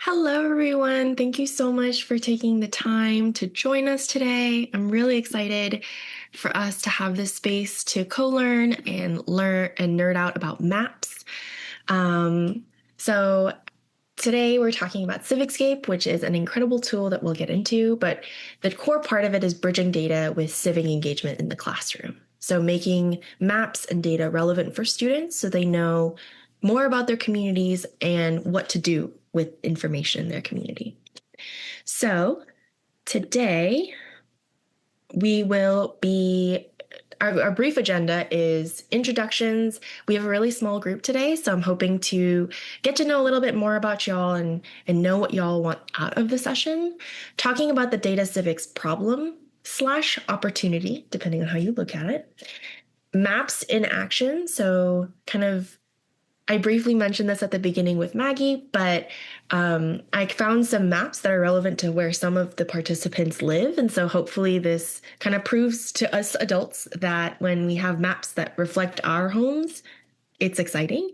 Hello, everyone. Thank you so much for taking the time to join us today. I'm really excited for us to have this space to co-learn and learn and nerd out about maps. So today we're talking about CivicScape, which is an incredible tool that we'll get into, but the core part of it is bridging data with civic engagement in the classroom. So making maps and data relevant for students so they know more about their communities and what to do with information in their community. So today we will be our brief agenda is introductions. We have a really small group today, so I'm hoping to get to know a little bit more about y'all and know what y'all want out of the session. Talking about the data civics problem / opportunity, depending on how you look at it. Maps in action, so kind of I briefly mentioned this at the beginning with Maggie, but I found some maps that are relevant to where some of the participants live. And so hopefully this kind of proves to us adults that when we have maps that reflect our homes, it's exciting.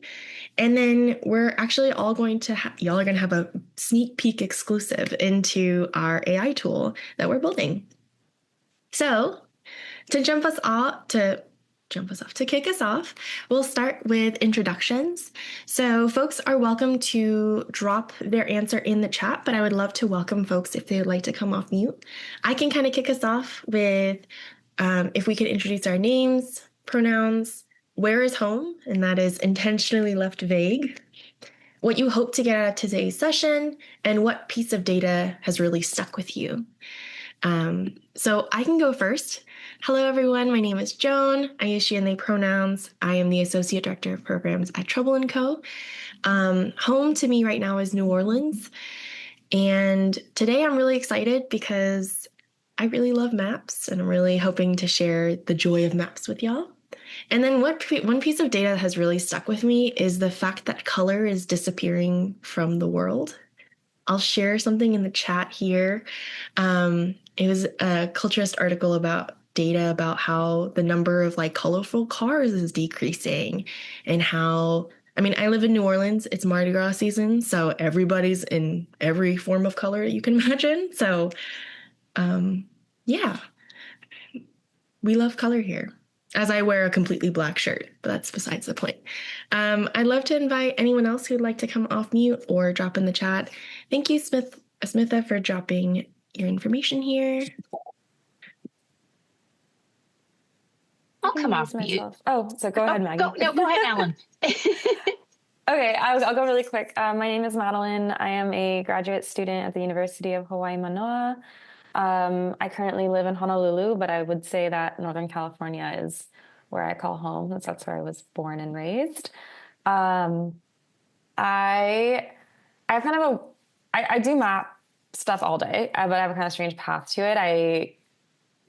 And then we're actually all going to, y'all are going to have a sneak peek exclusive into our AI tool that we're building. So to kick us off, we'll start with introductions. So folks are welcome to drop their answer in the chat, but I would love to welcome folks if they would like to come off mute. I can kind of kick us off with if we could introduce our names, pronouns, where is home, and that is intentionally left vague, what you hope to get out of today's session, and what piece of data has really stuck with you. So I can go first. Hello, everyone. My name is Joan. I use she and they pronouns. I am the Associate Director of Programs at Trouble & Co. Home to me right now is New Orleans. And today I'm really excited because I really love maps and I'm really hoping to share the joy of maps with y'all. And then one piece of data that has really stuck with me is the fact that color is disappearing from the world. I'll share something in the chat here. It was a Culturist article about data about how the number of colorful cars is decreasing and how, I live in New Orleans. It's Mardi Gras season, so everybody's in every form of color you can imagine. So, yeah, we love color here. As I wear a completely black shirt, but that's besides the point. I'd love to invite anyone else who'd like to come off mute or drop in the chat. Thank you, Smitha, for dropping your information here. I'll come off mute. Oh, so go ahead, Maggie. Go ahead, Alan. Okay, I'll go really quick. My name is Madeline. I am a graduate student at the University of Hawaii Manoa. I currently live in Honolulu, but I would say that Northern California is where I call home, since that's where I was born and raised. I do map stuff all day, but I have a kind of strange path to it. I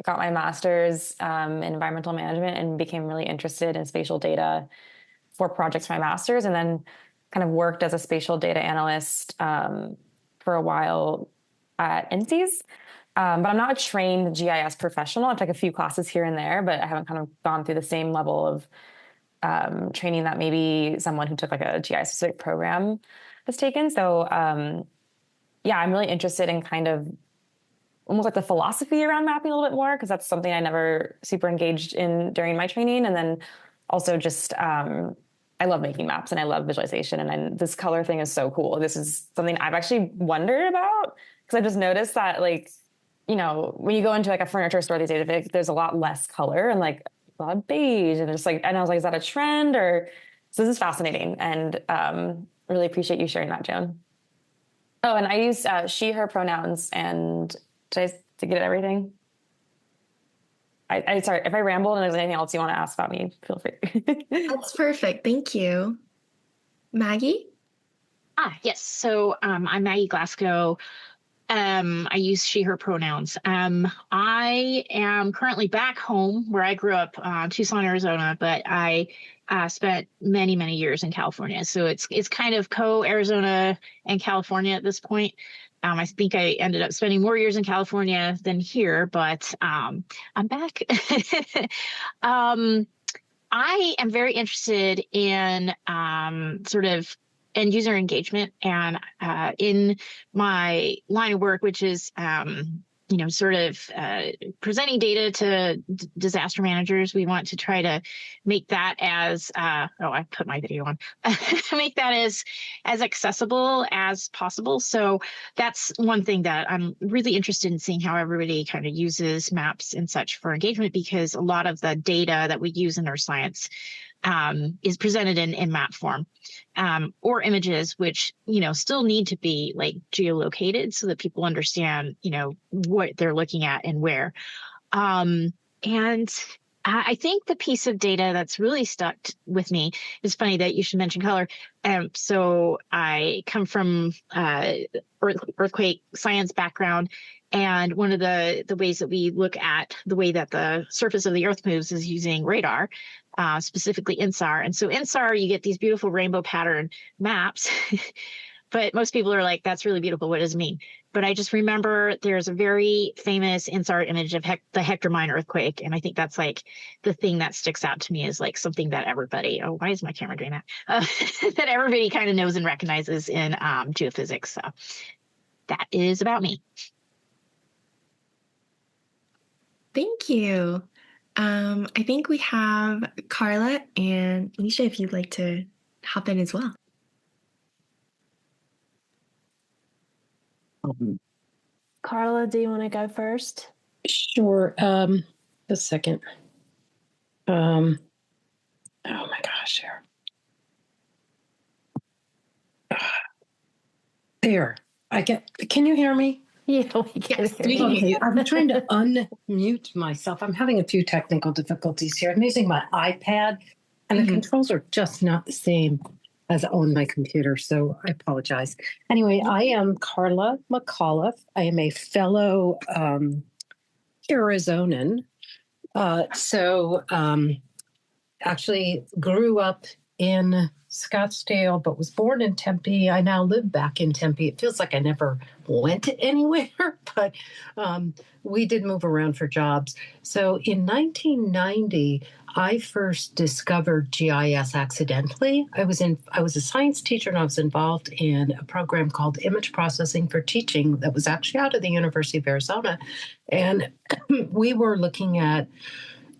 got my master's in environmental management and became really interested in spatial data for projects for my master's, and then kind of worked as a spatial data analyst for a while at NC's. But I'm not a trained GIS professional. I've taken a few classes here and there, but I haven't kind of gone through the same level of training that maybe someone who took like a GIS specific program has taken. So yeah, I'm really interested in kind of almost like the philosophy around mapping a little bit more, because that's something I never super engaged in during my training. And then also just, I love making maps and I love visualization. And this color thing is so cool. This is something I've actually wondered about, because I just noticed that, like, you know, when you go into like a furniture store these days, there's a lot less color and like a lot of beige, and just like, and I was like, is that a trend? Or so this is fascinating, and really appreciate you sharing that, Joan. Oh, and I use she, her pronouns. And did I get everything? I sorry if I rambled and there's anything else you want to ask about me, feel free. That's perfect. Thank you. Maggie? Yes. So I'm Maggie Glasgow. I use she, her pronouns. I am currently back home where I grew up, Tucson, Arizona, but I spent many, many years in California. So it's kind of co-Arizona and California at this point. I think I ended up spending more years in California than here, but I'm back. I am very interested in sort of end user engagement. And in my line of work, which is sort of presenting data to disaster managers, we want to try to make that as I put my video on make that as accessible as possible. So that's one thing that I'm really interested in, seeing how everybody kind of uses maps and such for engagement, because a lot of the data that we use in earth science is presented in map form, or images, which, still need to be like geolocated so that people understand, what they're looking at and where. And I think the piece of data that's really stuck with me is, funny that you should mention color. So I come from earthquake science background. And one of the ways that we look at the way that the surface of the earth moves is using radar, specifically INSAR. And so INSAR, you get these beautiful rainbow pattern maps, but most people are like, that's really beautiful. What does it mean? But I just remember there's a very famous INSAR image of the Hector Mine earthquake. And I think that's like the thing that sticks out to me is like something that everybody, why is my camera doing that? That everybody kind of knows and recognizes in geophysics. So that is about me. Thank you. I think we have Carla and Alicia, if you'd like to hop in as well. Carla, do you want to go first? Sure. A second. Oh my gosh, here. There. Can you hear me? Yeah, we can hear you. Okay, I'm trying to unmute myself. I'm having a few technical difficulties here. I'm using my iPad, and the controls are just not the same as on my computer, so I apologize. Anyway, I am Carla McAuliffe. I am a fellow Arizonan. Actually grew up in Scottsdale, but was born in Tempe. I now live back in Tempe. It feels like I never went anywhere, but we did move around for jobs. So in 1990, I first discovered GIS accidentally. I was a science teacher, and I was involved in a program called Image Processing for Teaching that was actually out of the University of Arizona. And we were looking at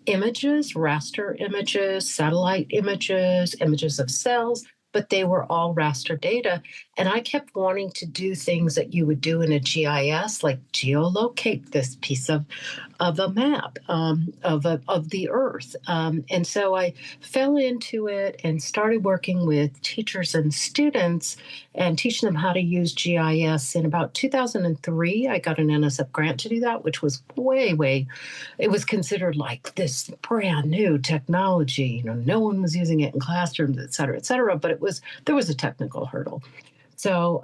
images, raster images, satellite images, images of cells, but they were all raster data. And I kept wanting to do things that you would do in a GIS, like geolocate this piece of a map of the Earth. And so I fell into it and started working with teachers and students and teaching them how to use GIS. In about 2003, I got an NSF grant to do that, which was way, it was considered like this brand new technology. No one was using it in classrooms, et cetera, but there was a technical hurdle. So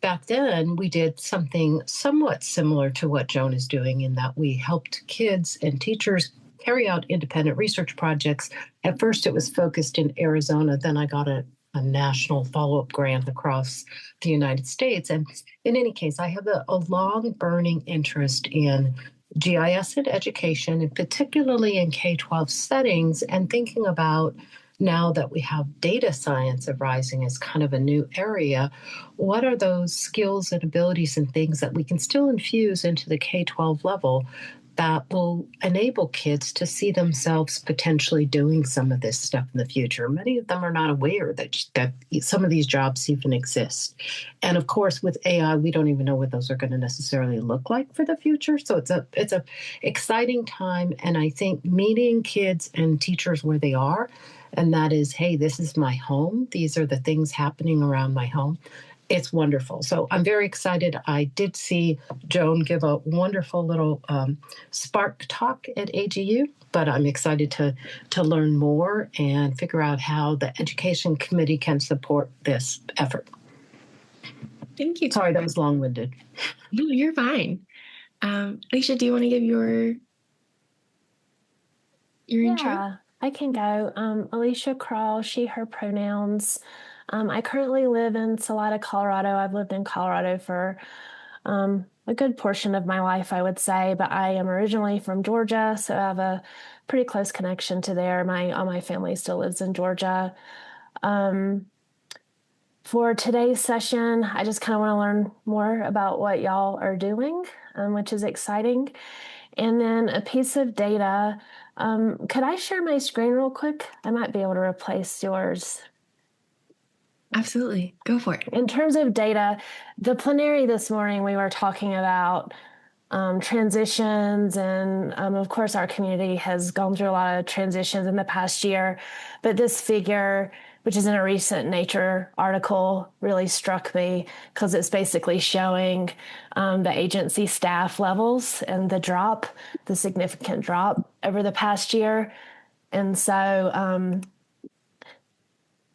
back then, we did something somewhat similar to what Joan is doing, in that we helped kids and teachers carry out independent research projects. At first, it was focused in Arizona. Then I got a national follow-up grant across the United States. And in any case, I have a long burning interest in GIS in education, and particularly in K-12 settings, and thinking about, now that we have data science arising as kind of a new area, what are those skills and abilities and things that we can still infuse into the K-12 level that will enable kids to see themselves potentially doing some of this stuff in the future? Many of them are not aware that some of these jobs even exist. And of course, with AI, we don't even know what those are going to necessarily look like for the future. So it's a exciting time. And I think meeting kids and teachers where they are, and that is, hey, this is my home. These are the things happening around my home. It's wonderful. So I'm very excited. I did see Joan give a wonderful little Spark talk at AGU, but I'm excited to learn more and figure out how the Education Committee can support this effort. Thank you. Sorry, that was long-winded. No, you're fine. Alicia, do you want to give your intro? Yeah, I can go. Alicia Crawl, she, her pronouns. I currently live in Salida, Colorado. I've lived in Colorado for a good portion of my life, I would say, but I am originally from Georgia, so I have a pretty close connection to there. All my family still lives in Georgia. for today's session, I just kind of want to learn more about what y'all are doing, which is exciting. And then a piece of data. Could I share my screen real quick? I might be able to replace yours. Absolutely. Go for it. In terms of data, the plenary this morning, we were talking about transitions. And of course, our community has gone through a lot of transitions in the past year. But this figure, which is in a recent Nature article, really struck me because it's basically showing the agency staff levels and the significant drop over the past year. And so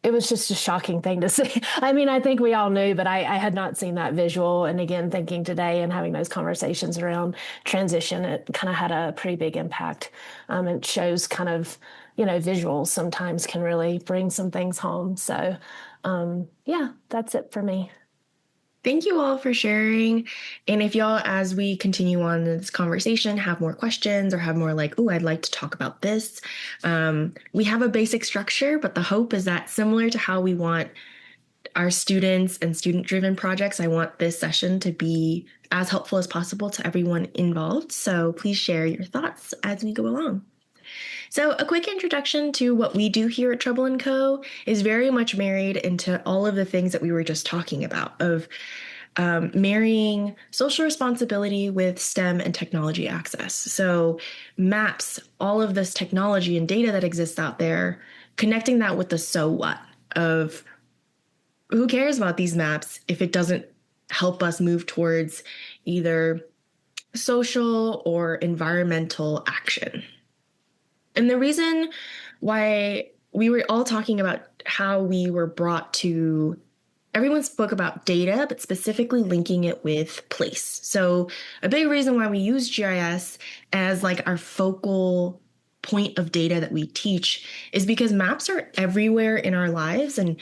it was just a shocking thing to see. I mean, I think we all knew, but I had not seen that visual. And again, thinking today and having those conversations around transition, it kind of had a pretty big impact. It shows kind of, visuals sometimes can really bring some things home. So, yeah, that's it for me. Thank you all for sharing. And if y'all, as we continue on this conversation, have more questions or have more like, oh, I'd like to talk about this, we have a basic structure, but the hope is that similar to how we want our students and student-driven projects, I want this session to be as helpful as possible to everyone involved. So please share your thoughts as we go along. So a quick introduction to what we do here at Trouble & Co. is very much married into all of the things that we were just talking about of marrying social responsibility with STEM and technology access. So maps, all of this technology and data that exists out there, connecting that with the so what of who cares about these maps if it doesn't help us move towards either social or environmental action. And the reason why we were all talking about how we were brought to, everyone spoke about data, but specifically linking it with place. So a big reason why we use GIS as like our focal point of data that we teach is because maps are everywhere in our lives and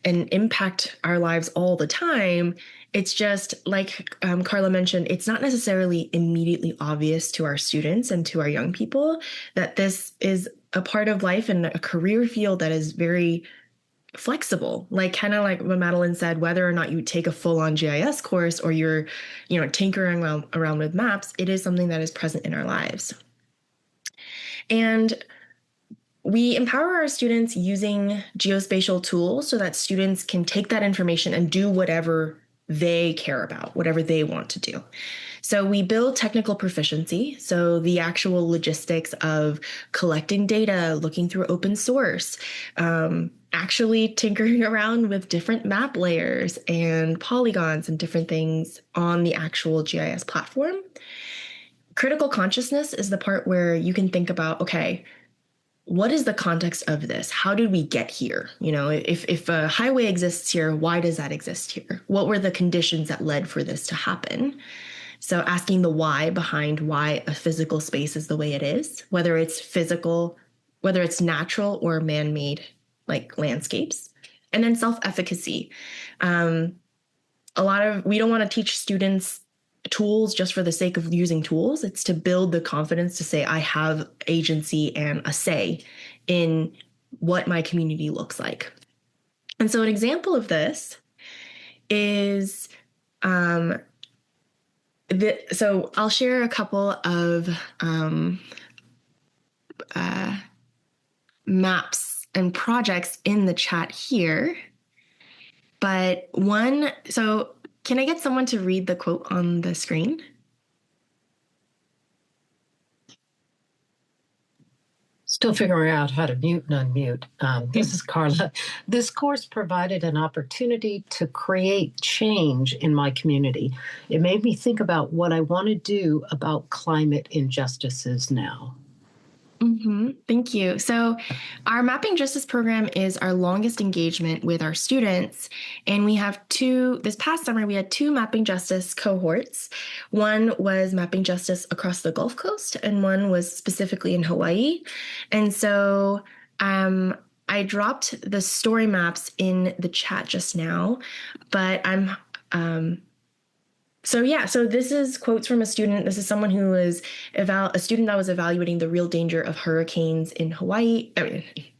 impact our lives all the time. It's just like Carla mentioned, it's not necessarily immediately obvious to our students and to our young people that this is a part of life and a career field that is very flexible. Like kind of like what Madeline said, whether or not you take a full-on GIS course or you're, tinkering around with maps, it is something that is present in our lives. And we empower our students using geospatial tools so that students can take that information and do whatever they care about, whatever they want to do. So we build technical proficiency, so the actual logistics of collecting data, looking through open source, actually tinkering around with different map layers and polygons and different things on the actual GIS platform. Critical consciousness is the part where you can think about, okay, what is the context of this? How did we get here? If a highway exists here, why does that exist here? What were the conditions that led for this to happen? So asking the why behind why a physical space is the way it is, whether it's physical, whether it's natural or man-made like landscapes. And then self-efficacy. We don't want to teach students tools just for the sake of using tools. It's to build the confidence to say, I have agency and a say in what my community looks like. And so an example of this is, so I'll share a couple of maps and projects in the chat here. But so can I get someone to read the quote on the screen? Still figuring out how to mute and unmute. This is Carla. This course provided an opportunity to create change in my community. It made me think about what I want to do about climate injustices now. Thank you. So our Mapping Justice program is our longest engagement with our students. And we have this past summer, we had 2 Mapping Justice cohorts. One was Mapping Justice across the Gulf Coast, and one was specifically in Hawaii. And so I dropped the story maps in the chat just now, but So this is quotes from a student. This is someone who was a student that was evaluating the real danger of hurricanes in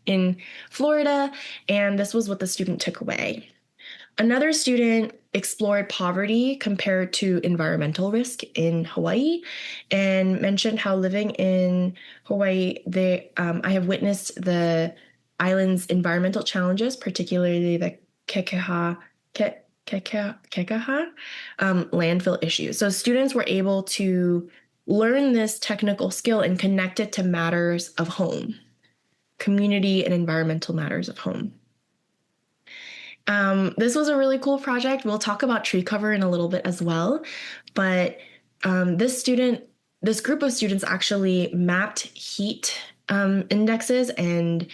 in Florida. And this was what the student took away. Another student explored poverty compared to environmental risk in Hawaii and mentioned how living in Hawaii, I have witnessed the island's environmental challenges, particularly the kekaha landfill issues. So students were able to learn this technical skill and connect it to matters of home, community and environmental matters of home. This was a really cool project. We'll talk about tree cover in a little bit as well. But this group of students actually mapped heat indexes and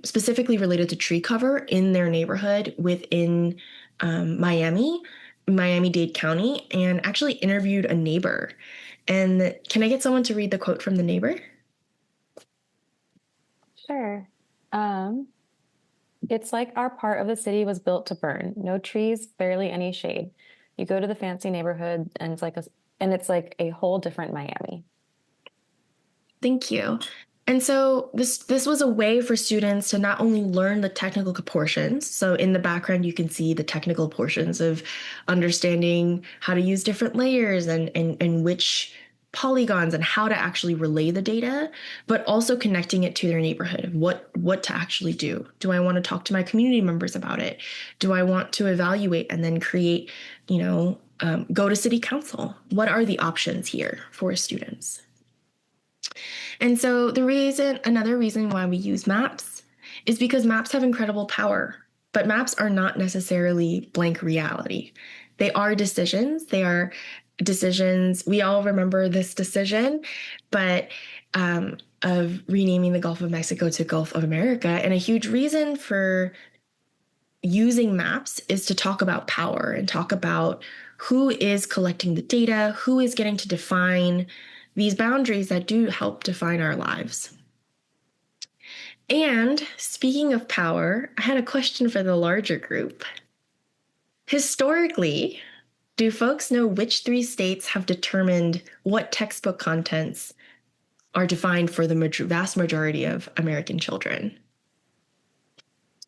specifically related to tree cover in their neighborhood within Miami-Dade County, and actually interviewed a neighbor. And can I get someone to read the quote from the neighbor? Sure. It's like our part of the city was built to burn. No trees, barely any shade. You go to the fancy neighborhood and it's like a whole different Miami. Thank you. And so this was a way for students to not only learn the technical portions. So in the background, you can see the technical portions of understanding how to use different layers and which polygons and how to actually relay the data, but also connecting it to their neighborhood. What to actually do. Do I want to talk to my community members about it? Do I want to evaluate and then create, go to city council? What are the options here for students? And so another reason why we use maps is because maps have incredible power, but maps are not necessarily blank reality. They are decisions. They are decisions. We all remember this decision, but of renaming the Gulf of Mexico to Gulf of America. And a huge reason for using maps is to talk about power and talk about who is collecting the data, who is getting to define these boundaries that do help define our lives. And speaking of power, I had a question for the larger group. Historically, do folks know which 3 states have determined what textbook contents are defined for the vast majority of American children?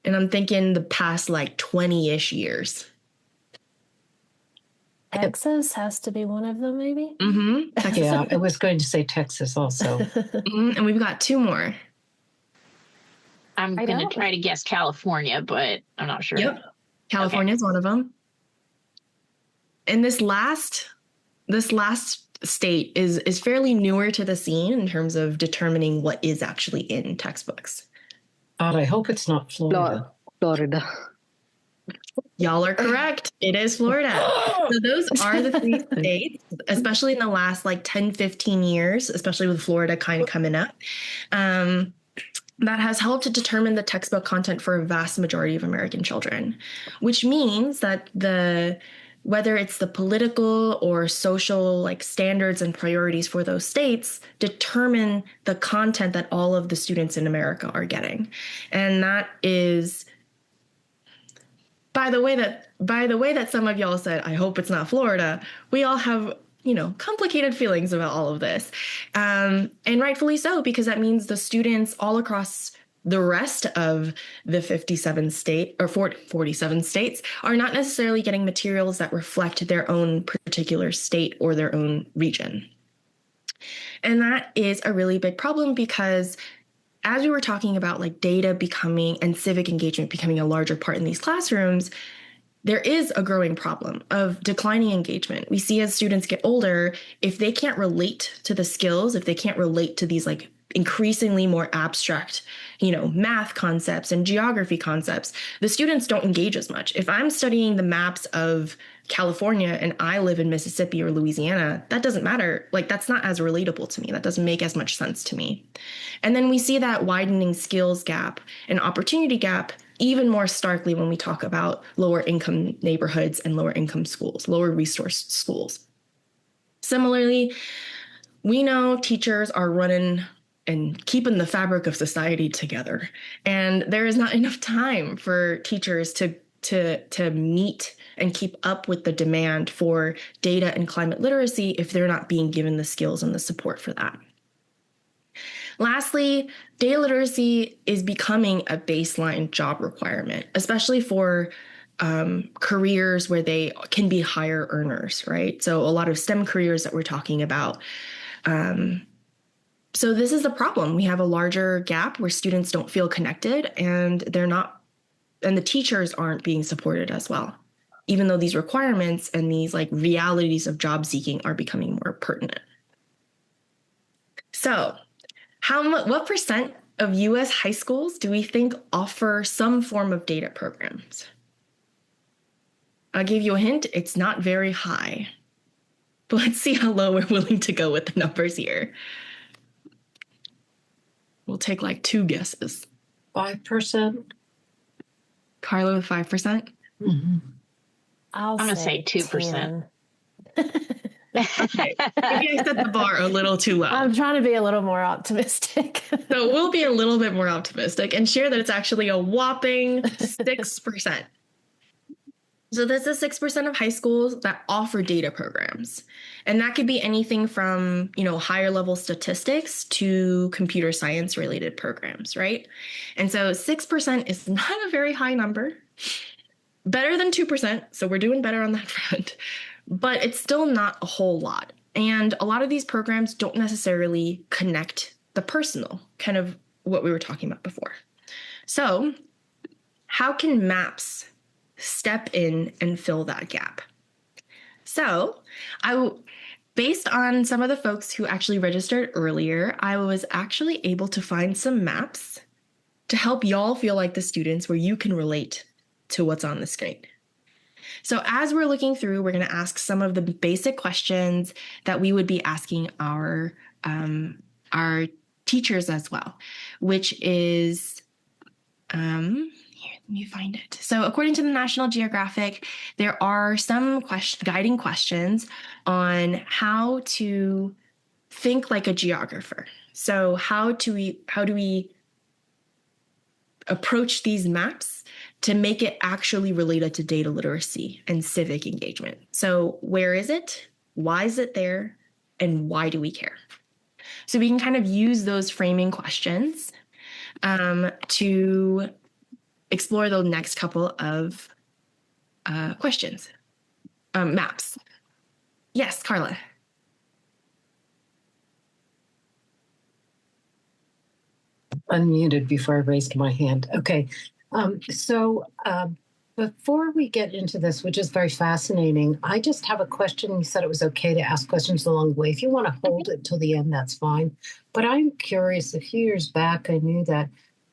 And I'm thinking the past 20-ish years. Texas has to be one of them, maybe? Mm-hmm. Texas. Yeah, I was going to say Texas also. Mm-hmm. And we've got 2 more. I'm going to try to guess California, but I'm not sure. Yep. California is one of them. And this last state is fairly newer to the scene in terms of determining what is actually in textbooks. God, I hope it's not Florida. Florida. Y'all are correct. It is Florida. So those are the 3 states, especially in the last 10, 15 years, especially with Florida kind of coming up, that has helped to determine the textbook content for a vast majority of American children, which means that whether it's the political or social standards and priorities for those states determine the content that all of the students in America are getting. And that is, by the way that some of y'all said, I hope it's not Florida, we all have, complicated feelings about all of this. And rightfully so, because that means the students all across the rest of the 47 states are not necessarily getting materials that reflect their own particular state or their own region. And that is a really big problem because as we were talking about data becoming and civic engagement becoming a larger part in these classrooms, there is a growing problem of declining engagement. We see as students get older, if they can't relate to the skills, if they can't relate to these increasingly more abstract, math concepts and geography concepts, the students don't engage as much. If I'm studying the maps of California and I live in Mississippi or Louisiana, that doesn't matter. That's not as relatable to me. That doesn't make as much sense to me. And then we see that widening skills gap and opportunity gap even more starkly when we talk about lower income neighborhoods and lower income schools, lower resource schools. Similarly, we know teachers are running and keeping the fabric of society together. And there is not enough time for teachers to meet and keep up with the demand for data and climate literacy if they're not being given the skills and the support for that. Lastly, data literacy is becoming a baseline job requirement, especially for careers where they can be higher earners, right? So a lot of STEM careers that we're talking about. So this is the problem. We have a larger gap where students don't feel connected, and the teachers aren't being supported as well, even though these requirements and these like realities of job seeking are becoming more pertinent. So what percent of US high schools do we think offer some form of data programs? I'll give you a hint. It's not very high. But let's see how low we're willing to go with the numbers here. We'll take like 2 guesses. 5%. Carla with 5%. I'm going to say 2%. Okay. Maybe I set the bar a little too low. I'm trying to be a little more optimistic. So we'll be a little bit more optimistic and share that it's actually a whopping 6%. So this is 6% of high schools that offer data programs. And that could be anything from, higher level statistics to computer science related programs, right? And so 6% is not a very high number. Better than 2%. So we're doing better on that front. But it's still not a whole lot. And a lot of these programs don't necessarily connect the personal, kind of what we were talking about before. So how can maps step in and fill that gap? So based on some of the folks who actually registered earlier, I was actually able to find some maps to help y'all feel like the students where you can relate to what's on the screen. So as we're looking through, we're going to ask some of the basic questions that we would be asking our teachers as well, which is, here, let me find it. So according to the National Geographic, there are some guiding questions on how to think like a geographer. So how do we approach these maps to make it actually related to data literacy and civic engagement? So where is it? Why is it there? And why do we care? So we can kind of use those framing questions to explore the next couple of questions. Maps. Yes, Carla. Unmuted before I raised my hand. Okay. So before we get into this, which is very fascinating, I just have a question. You said it was okay to ask questions along the way. If you want to hold it till the end, that's fine. But I'm curious, a few years back, I knew that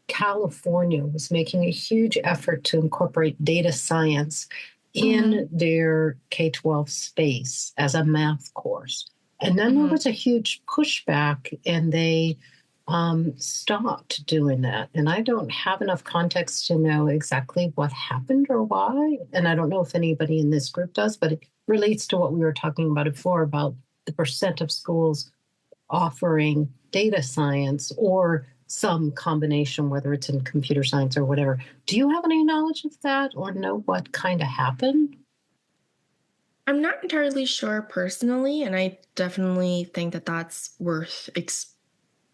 California was making a huge effort to incorporate data science in their K-12 space as a math course. And then there was a huge pushback, and they stopped doing that. And I don't have enough context to know exactly what happened or why. And I don't know if anybody in this group does, but it relates to what we were talking about before about the percent of schools offering data science or some combination, whether it's in computer science or whatever. Do you have any knowledge of that or know what kind of happened? I'm not entirely sure personally, and I definitely think that that's worth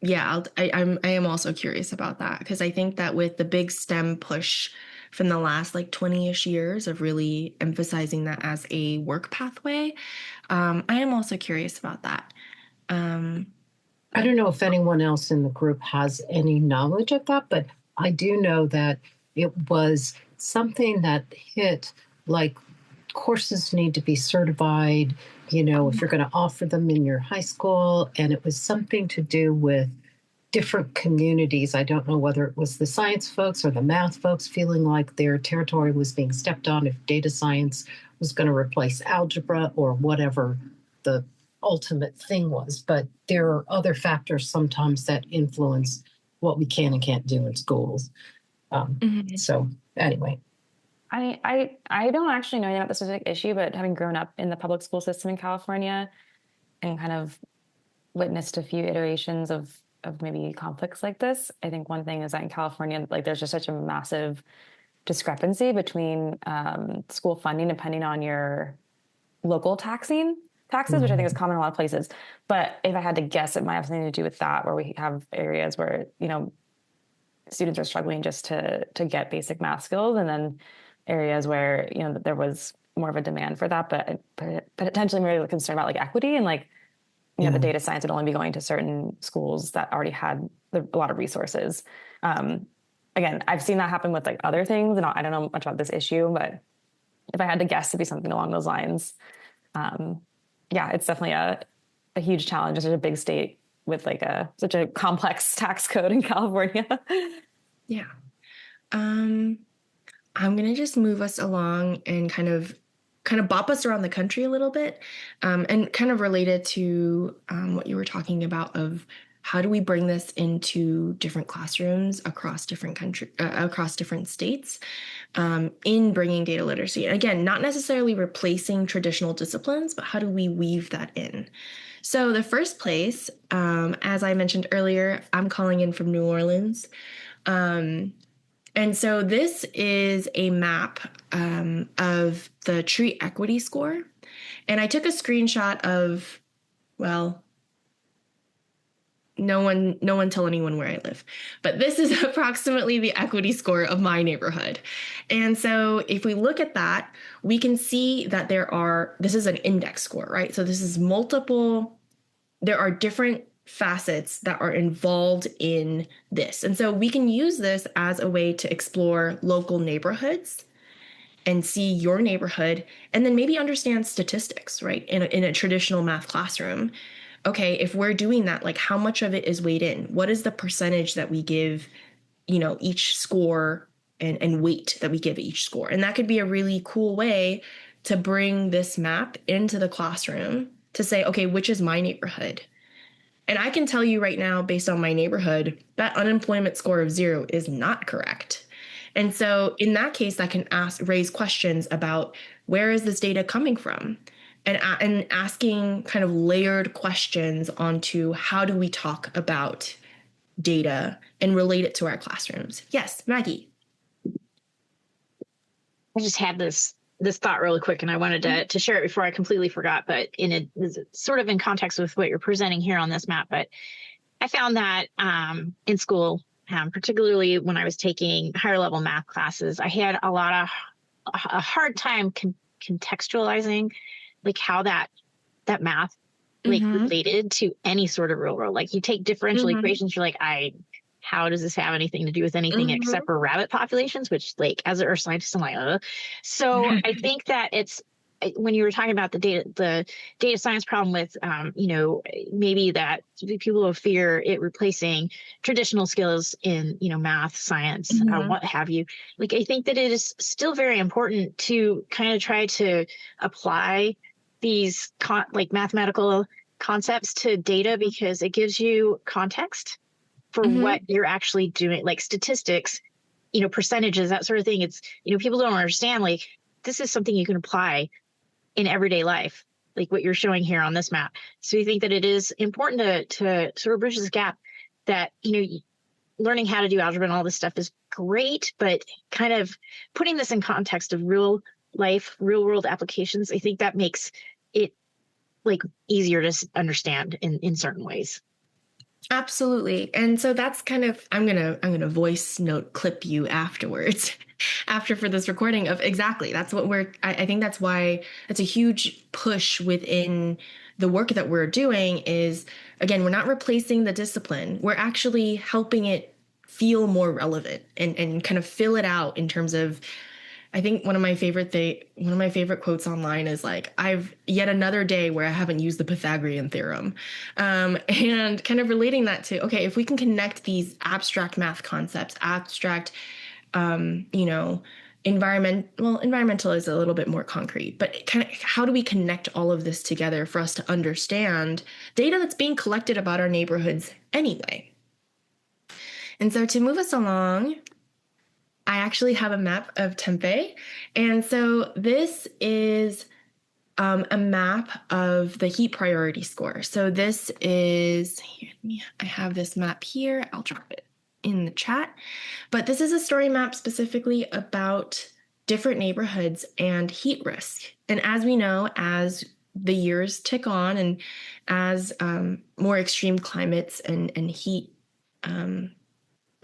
I am also curious about that, because I think that with the big STEM push from the last 20-ish years of really emphasizing that as a work pathway, I am also curious about that. I don't know if anyone else in the group has any knowledge of that, but I do know that it was something that hit like courses need to be certified, if you're going to offer them in your high school. And it was something to do with different communities. I don't know whether it was the science folks or the math folks feeling like their territory was being stepped on if data science was going to replace algebra or whatever the ultimate thing was. But there are other factors sometimes that influence what we can and can't do in schools. So anyway. I don't actually know about the specific issue, but having grown up in the public school system in California and kind of witnessed a few iterations of maybe conflicts like this, I think one thing is that in California, there's just such a massive discrepancy between school funding depending on your local taxes, which I think is common in a lot of places. But if I had to guess, it might have something to do with that, where we have areas where, students are struggling just to get basic math skills. And then areas where, that there was more of a demand for that, but potentially really concerned about like equity and like, the data science would only be going to certain schools that already had a lot of resources. Again, I've seen that happen with like other things, and I don't know much about this issue, but if I had to guess, it'd be something along those lines. It's definitely a huge challenge. It's such a big state with like such a complex tax code in California. Yeah. I'm going to just move us along and kind of bop us around the country a little bit, and kind of related to what you were talking about of how do we bring this into different classrooms across different across different states, in bringing data literacy. And again, not necessarily replacing traditional disciplines, but how do we weave that in? So the first place, as I mentioned earlier, I'm calling in from New Orleans. And so this is a map of the tree equity score. And I took a screenshot of, well, no one tell anyone where I live. But this is approximately the equity score of my neighborhood. And so if we look at that, we can see that this is an index score, right? So this is there are different facets that are involved in this. And so we can use this as a way to explore local neighborhoods and see your neighborhood, and then maybe understand statistics, right? In a traditional math classroom. Okay, if we're doing that, like how much of it is weighed in? What is the percentage that we give, each score and weight that we give each score? And that could be a really cool way to bring this map into the classroom to say, okay, which is my neighborhood? And I can tell you right now, based on my neighborhood, that unemployment score of 0 is not correct. And so in that case, I can raise questions about where is this data coming from? And asking kind of layered questions onto how do we talk about data and relate it to our classrooms. Yes, Maggie. I just had this thought really quick, and I wanted to share it before I completely forgot, but sort of in context with what you're presenting here on this map. But I found that in school, particularly when I was taking higher level math classes, I had a hard time contextualizing like how that math like related to any sort of real world. Like you take differential equations, you're like, how does this have anything to do with anything except for rabbit populations? Which, like, as an earth scientist, I'm like, So I think that when you were talking about the data science problem with, maybe that people will fear it replacing traditional skills in, math, science, what have you. Like, I think that it is still very important to kind of try to apply these mathematical concepts to data, because it gives you context for what you're actually doing, like statistics, percentages, that sort of thing. It's, people don't understand, like, this is something you can apply in everyday life, like what you're showing here on this map. So you think that it is important to sort of bridge this gap that, learning how to do algebra and all this stuff is great, but kind of putting this in context of real life, real world applications, I think that makes it like easier to understand in certain ways. Absolutely. And so that's kind of, I'm going to voice note clip you afterwards for this recording of exactly. That's what I think that's why it's a huge push within the work that we're doing is, again, we're not replacing the discipline. We're actually helping it feel more relevant and kind of fill it out in terms of, I think one of my favorite quotes online is like, I've yet another day where I haven't used the Pythagorean theorem, and kind of relating that to, okay, if we can connect these abstract math concepts, environmental is a little bit more concrete, but kind of how do we connect all of this together for us to understand data that's being collected about our neighborhoods anyway? And so to move us along, I actually have a map of Tempe. And so this is a map of the heat priority score. So this is, I have this map here. I'll drop it in the chat. But this is a story map specifically about different neighborhoods and heat risk. And as we know, as the years tick on and as more extreme climates and heat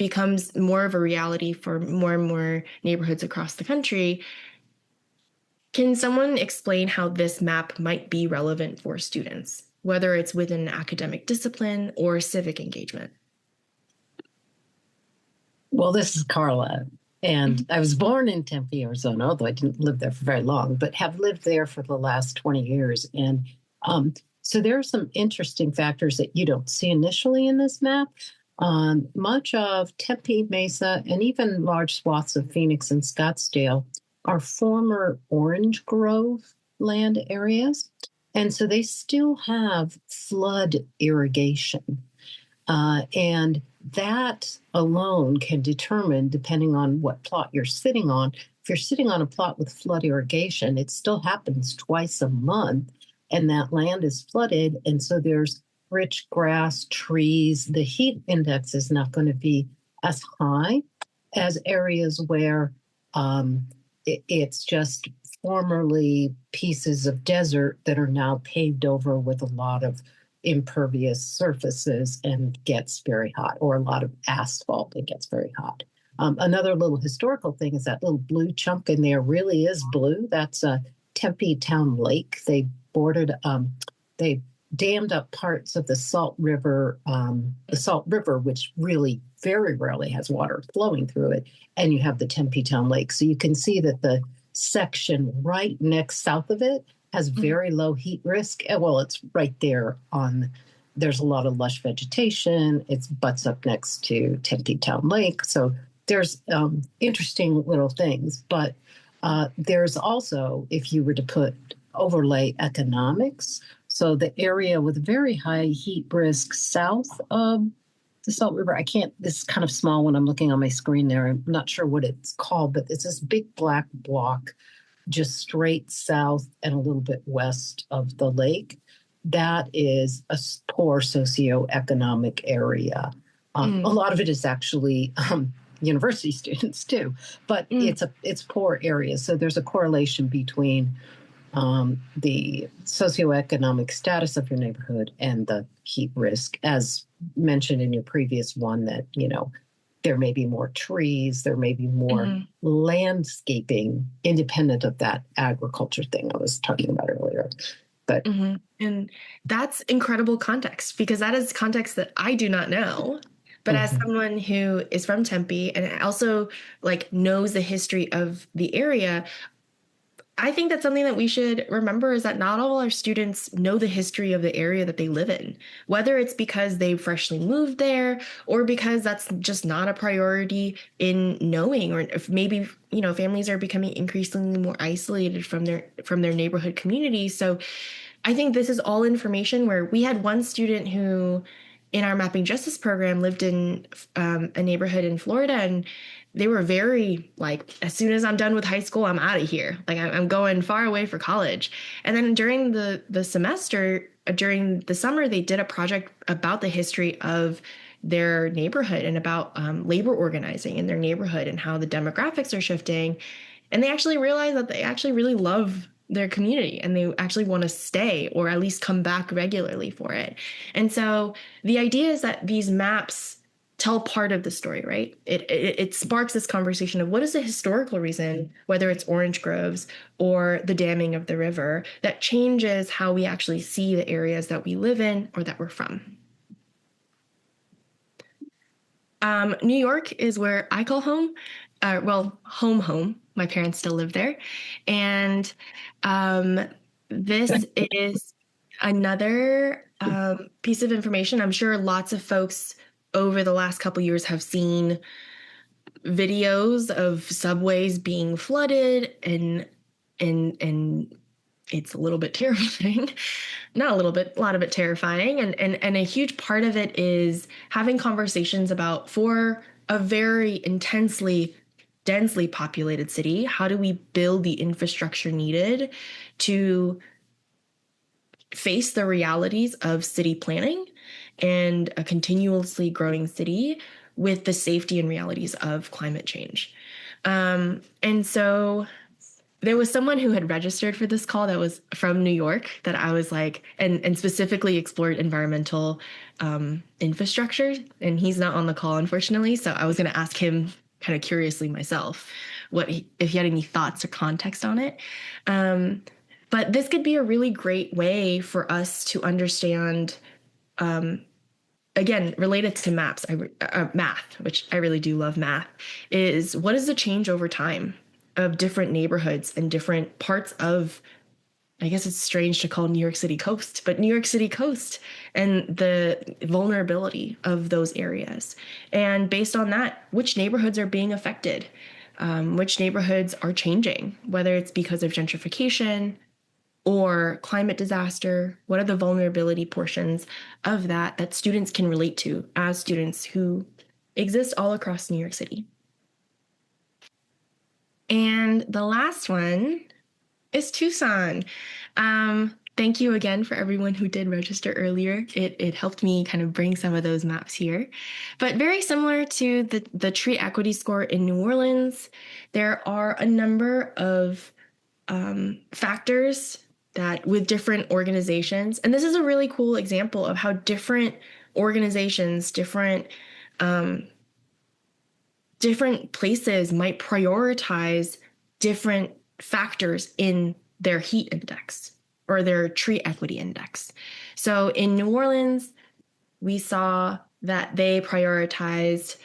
becomes more of a reality for more and more neighborhoods across the country. Can someone explain how this map might be relevant for students, whether it's within academic discipline or civic engagement? Well, this is Carla, and I was born in Tempe, Arizona, although I didn't live there for very long, but have lived there for the last 20 years. And so there are some interesting factors that you don't see initially in this map. Much of Tempe, Mesa, and even large swaths of Phoenix and Scottsdale are former orange grove land areas. And so they still have flood irrigation. And that alone can determine, depending on what plot you're sitting on, if you're sitting on a plot with flood irrigation, it still happens twice a month, and that land is flooded. And so there's rich grass, trees. The heat index is not going to be as high as areas where it's just formerly pieces of desert that are now paved over with a lot of impervious surfaces and gets very hot, or a lot of asphalt and gets very hot. Another little historical thing is that little blue chunk in there really is blue. That's a Tempe Town Lake. They dammed up parts of the Salt River, which really very rarely has water flowing through it, and you have the Tempe Town Lake. So you can see that the section right next south of it has very low heat risk. Well, it's right there there's a lot of lush vegetation. It butts up next to Tempe Town Lake. So there's interesting little things. But there's also, if you were to overlay economics, so the area with very high heat risk south of the Salt River, this is kind of small when I'm looking on my screen there. I'm not sure what it's called, but it's this big black block just straight south and a little bit west of the lake. That is a poor socioeconomic area. A lot of it is actually university students too, but it's poor areas. So there's a correlation between the socioeconomic status of your neighborhood and the heat risk, as mentioned in your previous one, that, there may be more trees, there may be more landscaping independent of that agriculture thing I was talking about earlier. But and that's incredible context, because that is context that I do not know. But as someone who is from Tempe and also knows the history of the area, I think that's something that we should remember, is that not all our students know the history of the area that they live in, whether it's because they freshly moved there or because that's just not a priority in knowing, or if maybe, families are becoming increasingly more isolated from their neighborhood community. So I think this is all information where we had one student who in our mapping justice program lived in a neighborhood in Florida, and they were very as soon as I'm done with high school, I'm out of here. I'm going far away for college. And then during the semester, during the summer, they did a project about the history of their neighborhood and about labor organizing in their neighborhood and how the demographics are shifting. And they actually realized that they actually really love their community and they actually want to stay, or at least come back regularly for it. And so the idea is that these maps tell part of the story, right? It sparks this conversation of what is the historical reason, whether it's orange groves or the damming of the river, that changes how we actually see the areas that we live in or that we're from. New York is where I call home. Home. My parents still live there. And this is another piece of information. I'm sure lots of folks over the last couple years have seen videos of subways being flooded, and it's a little bit terrifying. Not a little bit, a lot of it terrifying. And a huge part of it is having conversations about, for a very intensely, densely populated city, how do we build the infrastructure needed to face the realities of city planning and a continuously growing city with the safety and realities of climate change. And so there was someone who had registered for this call that was from New York that I was like, and specifically explored environmental infrastructure. And he's not on the call, unfortunately. So I was going to ask him kind of curiously myself if he had any thoughts or context on it. But this could be a really great way for us to understand, again, related to math, which I really do love math, is what is the change over time of different neighborhoods and different parts of, I guess it's strange to call New York City coast, but New York City coast and the vulnerability of those areas. And based on that, which neighborhoods are being affected? Which neighborhoods are changing, whether it's because of gentrification or climate disaster? What are the vulnerability portions of that students can relate to as students who exist all across New York City? And the last one is Tucson. Thank you again for everyone who did register earlier. It helped me kind of bring some of those maps here. But very similar to the tree equity score in New Orleans, there are a number of factors that with different organizations, and this is a really cool example of how different organizations, different places might prioritize different factors in their heat index or their tree equity index. So in New Orleans, we saw that they prioritized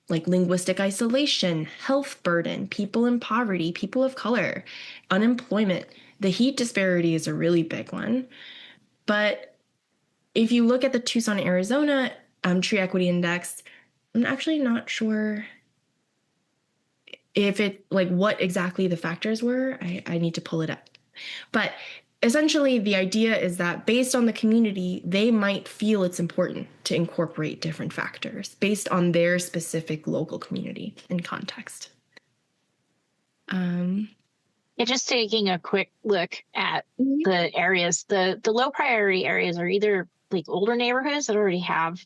like linguistic isolation, health burden, people in poverty, people of color, unemployment. The heat disparity is a really big one. But if you look at the Tucson, Arizona tree equity index, I'm actually not sure if it, like, what exactly the factors were. I need to pull it up. But essentially, the idea is that based on the community, they might feel it's important to incorporate different factors based on their specific local community and context. Yeah, just taking a quick look at the areas, the low priority areas are either like older neighborhoods that already have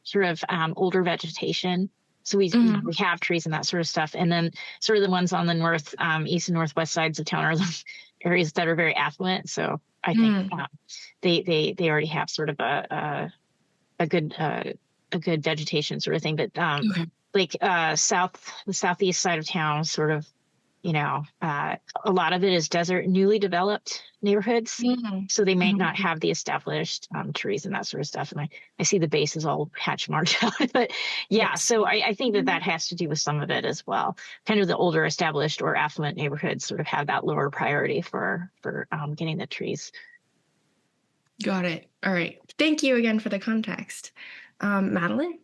sort of older vegetation. So we have trees and that sort of stuff. And then sort of the ones on the north, east and northwest sides of town are the areas that are very affluent. So I think they already have sort of a good vegetation sort of thing. But like the southeast side of town, sort of, a lot of it is desert, newly developed neighborhoods. So they may not have the established trees and that sort of stuff. And I see the base is all hatch marked out. But yeah, so I think that has to do with some of it as well. Kind of the older established or affluent neighborhoods sort of have that lower priority for getting the trees. Got it. All right. Thank you again for the context. Madeline?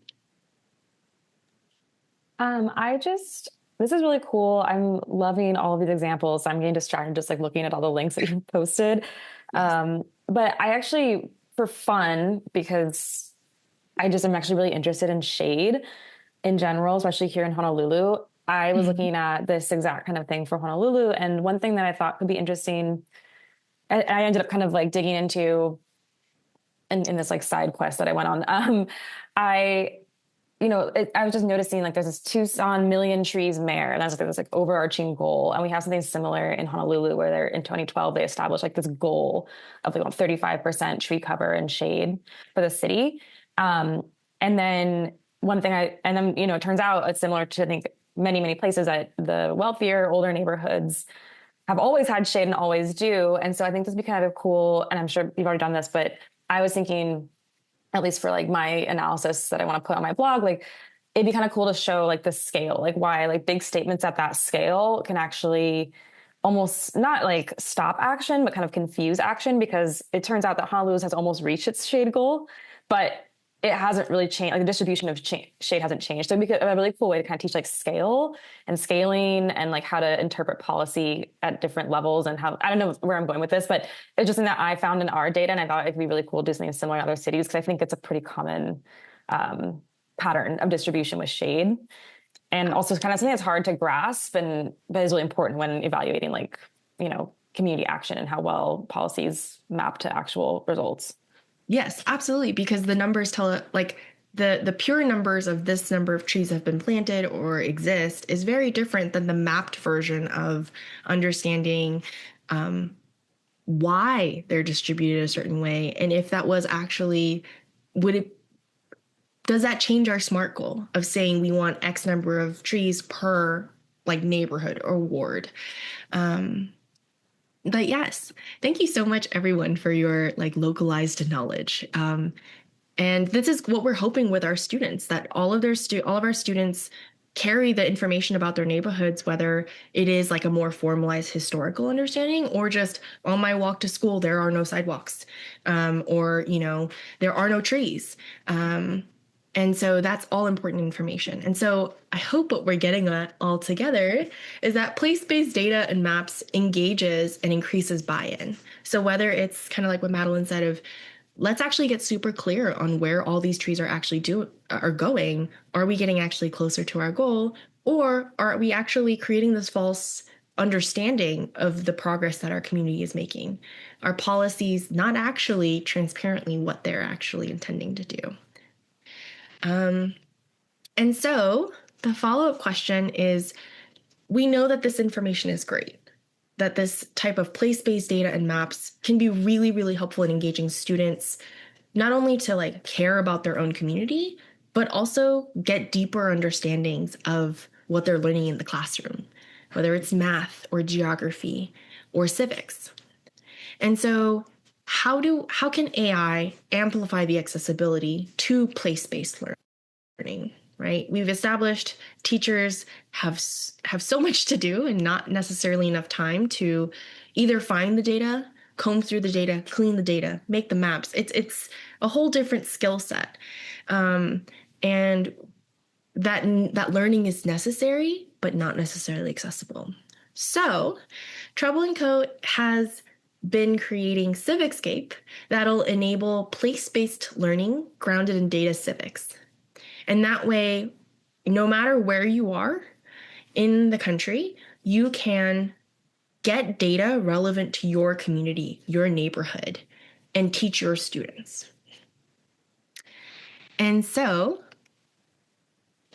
This is really cool. I'm loving all of these examples. I'm getting distracted just like looking at all the links that you posted. But I actually, for fun, because I'm actually really interested in shade in general, especially here in Honolulu, I was looking at this exact kind of thing for Honolulu. And one thing that I thought could be interesting, I ended up kind of like digging into in this like side quest that I went on. I was just noticing like there's this Tucson Million Trees Mayor, and that's like this like overarching goal. And we have something similar in Honolulu where in 2012, they established like this goal of like 35% tree cover and shade for the city. And then it turns out it's similar to, I think, many, many places that the wealthier, older neighborhoods have always had shade and always do. And so I think this would be kind of cool. And I'm sure you've already done this, but I was thinking, at least for like my analysis that I want to put on my blog, like it'd be kind of cool to show like the scale, like why like big statements at that scale can actually almost not like stop action, but kind of confuse action, because it turns out that Honolulu has almost reached its shade goal, but it hasn't really changed. Like the distribution of shade hasn't changed. So it'd be a really cool way to kind of teach like scale and scaling and like how to interpret policy at different levels and how, I don't know where I'm going with this, but it's just something that I found in our data. And I thought it'd be really cool to do something similar in other cities, because I think it's a pretty common pattern of distribution with shade. And also kind of something that's hard to grasp, but is really important when evaluating like, community action and how well policies map to actual results. Yes, absolutely. Because the numbers tell it, like the pure numbers of this number of trees have been planted or exist is very different than the mapped version of understanding why they're distributed a certain way, and if that was actually, does that change our SMART goal of saying we want X number of trees per like neighborhood or ward? But yes, thank you so much, everyone, for your like localized knowledge. And this is what we're hoping with our students, that all of our students carry the information about their neighborhoods, whether it is like a more formalized historical understanding or just on my walk to school, there are no sidewalks, or, there are no trees. And so that's all important information. And so I hope what we're getting at all together is that place-based data and maps engages and increases buy-in. So whether it's kind of like what Madeline said of, let's actually get super clear on where all these trees are actually going. Are we getting actually closer to our goal? Or are we actually creating this false understanding of the progress that our community is making? Are policies not actually transparently what they're actually intending to do? And so the follow-up question is, we know that this information is great, that this type of place-based data and maps can be really, really helpful in engaging students, not only to like care about their own community, but also get deeper understandings of what they're learning in the classroom, whether it's math or geography or civics. And so how can AI amplify the accessibility to place-based learning? Right? We've established teachers have so much to do and not necessarily enough time to either find the data, comb through the data, clean the data, make the maps. It's a whole different skill set, and that learning is necessary, but not necessarily accessible. So, Trouble & Co. has been creating CivicScape that'll enable place-based learning grounded in data civics. And that way, no matter where you are in the country, you can get data relevant to your community, your neighborhood, and teach your students. And so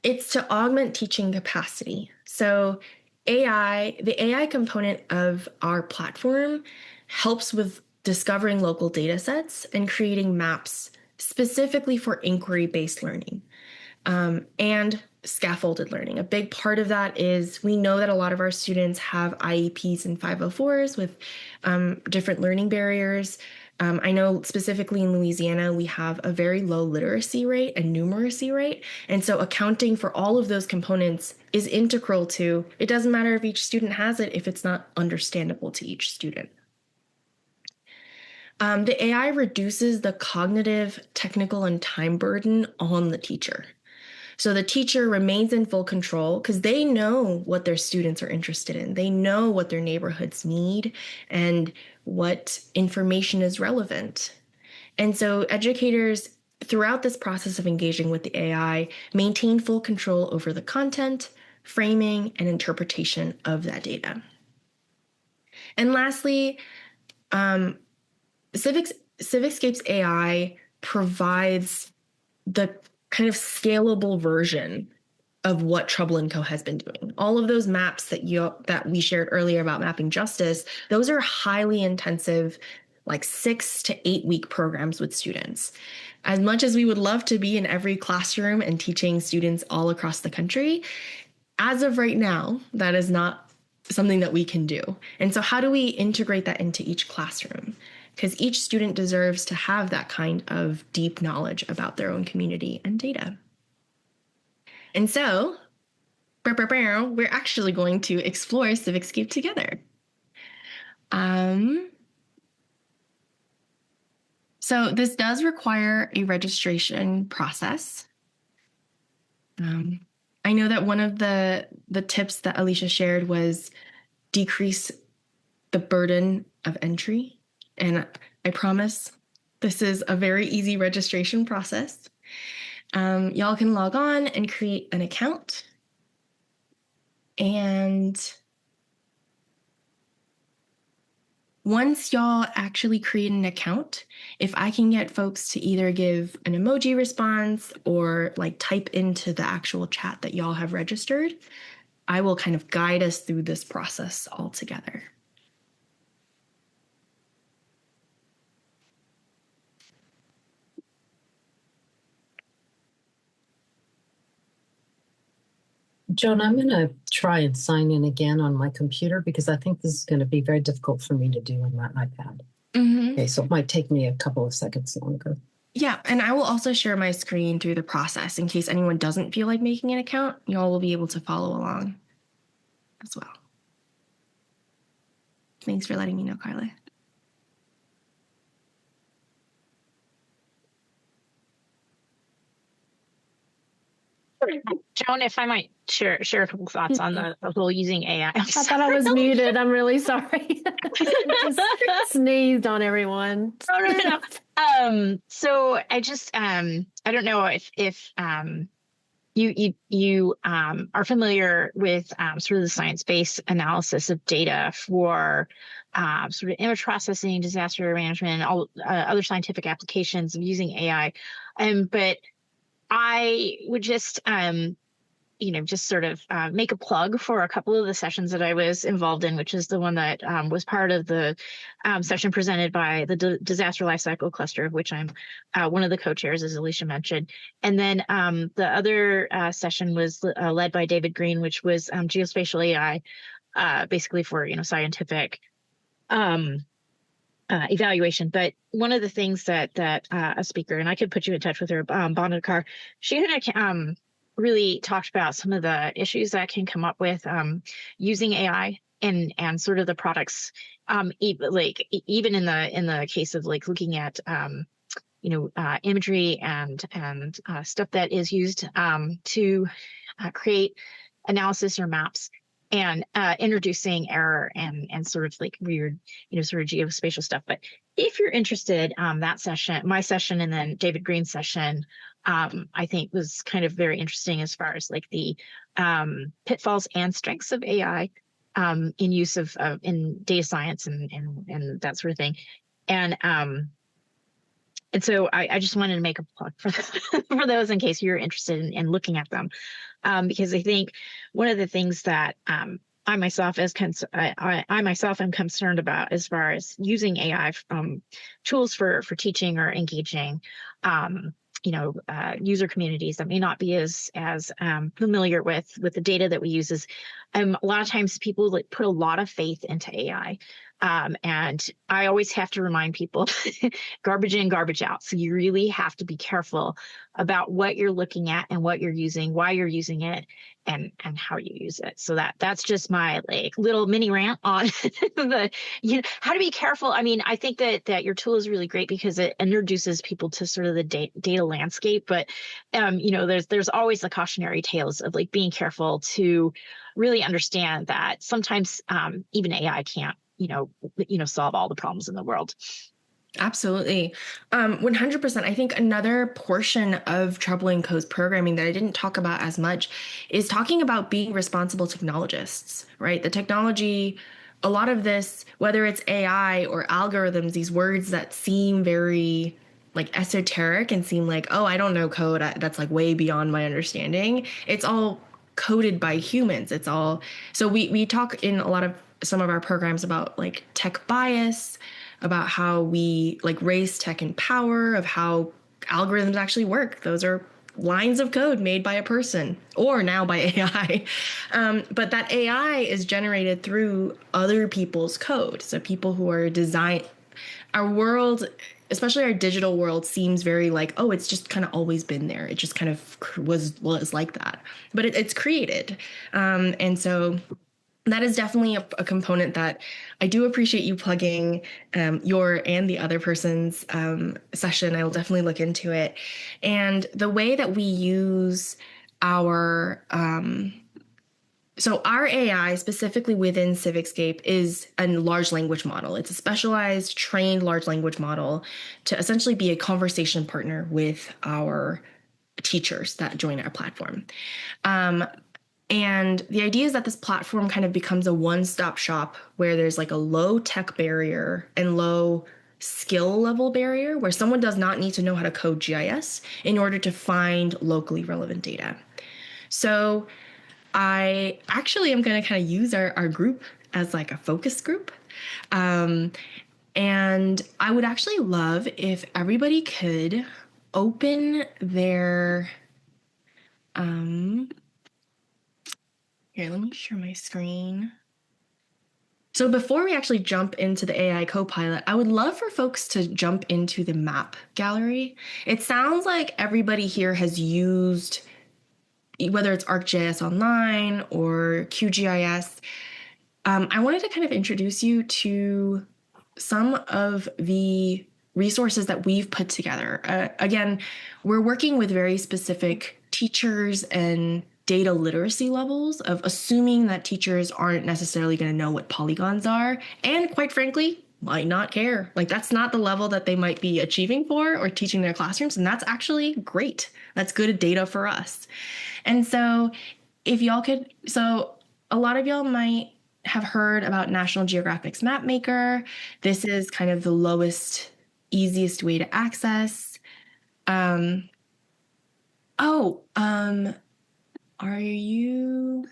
it's to augment teaching capacity. So the AI component of our platform helps with discovering local data sets and creating maps specifically for inquiry-based learning. And scaffolded learning. A big part of that is we know that a lot of our students have IEPs and 504s with different learning barriers. I know specifically in Louisiana, we have a very low literacy rate and numeracy rate. And so accounting for all of those components is integral to, it doesn't matter if each student has it if it's not understandable to each student. The AI reduces the cognitive, technical, and time burden on the teacher. So the teacher remains in full control because they know what their students are interested in. They know what their neighborhoods need and what information is relevant. And so educators throughout this process of engaging with the AI maintain full control over the content, framing, and interpretation of that data. And lastly, CivicScape's AI provides the kind of scalable version of what Trouble & Co. has been doing. All of those maps that we shared earlier about mapping justice, those are highly intensive, like 6 to 8 week programs with students. As much as we would love to be in every classroom and teaching students all across the country, as of right now, that is not something that we can do. And so how do we integrate that into each classroom? Because each student deserves to have that kind of deep knowledge about their own community and data. And so, we're actually going to explore CivicScape together. So this does require a registration process. I know that one of the tips that Alicia shared was decrease the burden of entry. And I promise this is a very easy registration process. Y'all can log on and create an account. And Once y'all actually create an account, if I can get folks to either give an emoji response or like type into the actual chat that y'all have registered, I will kind of guide us through this process all together. Joan, I'm going to try and sign in again on my computer because I think this is going to be very difficult for me to do on my iPad. Mm-hmm. Okay, so it might take me a couple of seconds longer. Yeah, and I will also share my screen through the process in case anyone doesn't feel like making an account. Y'all will be able to follow along as well. Thanks for letting me know, Carla. Joan, if I might share a couple thoughts on the whole using AI. I thought I was muted. I'm really sorry. Just sneezed on everyone. No. So I just I don't know if you are familiar with sort of the science-based analysis of data for sort of image processing, disaster management, all other scientific applications of using AI. But I would just just sort of make a plug for a couple of the sessions that I was involved in, which is the one that was part of the session presented by the Disaster Lifecycle Cluster, of which I'm one of the co-chairs, as Alicia mentioned. And then the other session was led by David Green, which was geospatial AI, basically for scientific evaluation. But one of the things that a speaker, and I could put you in touch with her, Bondakar, she had really talked about some of the issues that can come up with using AI and sort of the products, even in the case of like looking at imagery and stuff that is used to create analysis or maps, and introducing error and sort of like weird, sort of geospatial stuff. But if you're interested, that session, my session, and then David Green's session, I think was kind of very interesting as far as like the pitfalls and strengths of AI in use of in data science and that sort of thing. And so I just wanted to make a plug for for those in case you're interested in looking at them, because I think one of the things that I myself am concerned about as far as using AI tools for teaching or engaging user communities that may not be as familiar with the data that we use is a lot of times people like put a lot of faith into AI. And I always have to remind people garbage in, garbage out. So you really have to be careful about what you're looking at and what you're using, why you're using it, and how you use it. So that's just my like little mini rant on how to be careful. I mean, I think that your tool is really great because it introduces people to sort of the data landscape, but there's always the cautionary tales of like being careful to really understand that sometimes even AI can't solve all the problems in the world. Absolutely. 100%. I think another portion of troubling codes programming that I didn't talk about as much is talking about being responsible technologists, right? The technology, a lot of this, whether it's AI or algorithms, these words that seem very like esoteric and seem like, oh, I don't know code. That's like way beyond my understanding. It's all coded by humans. It's all, so we talk in a lot of some of our programs about like tech bias, about how we like raise tech and power, of how algorithms actually work. Those are lines of code made by a person or now by AI. But that AI is generated through other people's code. So people who are our world, especially our digital world, seems very like, oh, it's just kind of always been there. It just kind of was like that. But it's created. And so that is definitely a component that I do appreciate you plugging your and the other person's session. I will definitely look into it. And the way that we use our our AI specifically within CivicScape is a large language model. It's a specialized, trained large language model to essentially be a conversation partner with our teachers that join our platform. And the idea is that this platform kind of becomes a one-stop shop where there's like a low tech barrier and low skill level barrier where someone does not need to know how to code GIS in order to find locally relevant data. So I actually am going to kind of use our group as like a focus group. And I would actually love if everybody could open their, here, let me share my screen. So before we actually jump into the AI Copilot, I would love for folks to jump into the map gallery. It sounds like everybody here has used, whether it's ArcGIS Online or QGIS. I wanted to kind of introduce you to some of the resources that we've put together. Again, we're working with very specific teachers and data literacy levels of assuming that teachers aren't necessarily going to know what polygons are, and quite frankly, might not care. Like that's not the level that they might be achieving for or teaching their classrooms, and that's actually great. That's good data for us. And so if y'all could, so a lot of y'all might have heard about National Geographic's Mapmaker. This is kind of the lowest, easiest way to access. Are you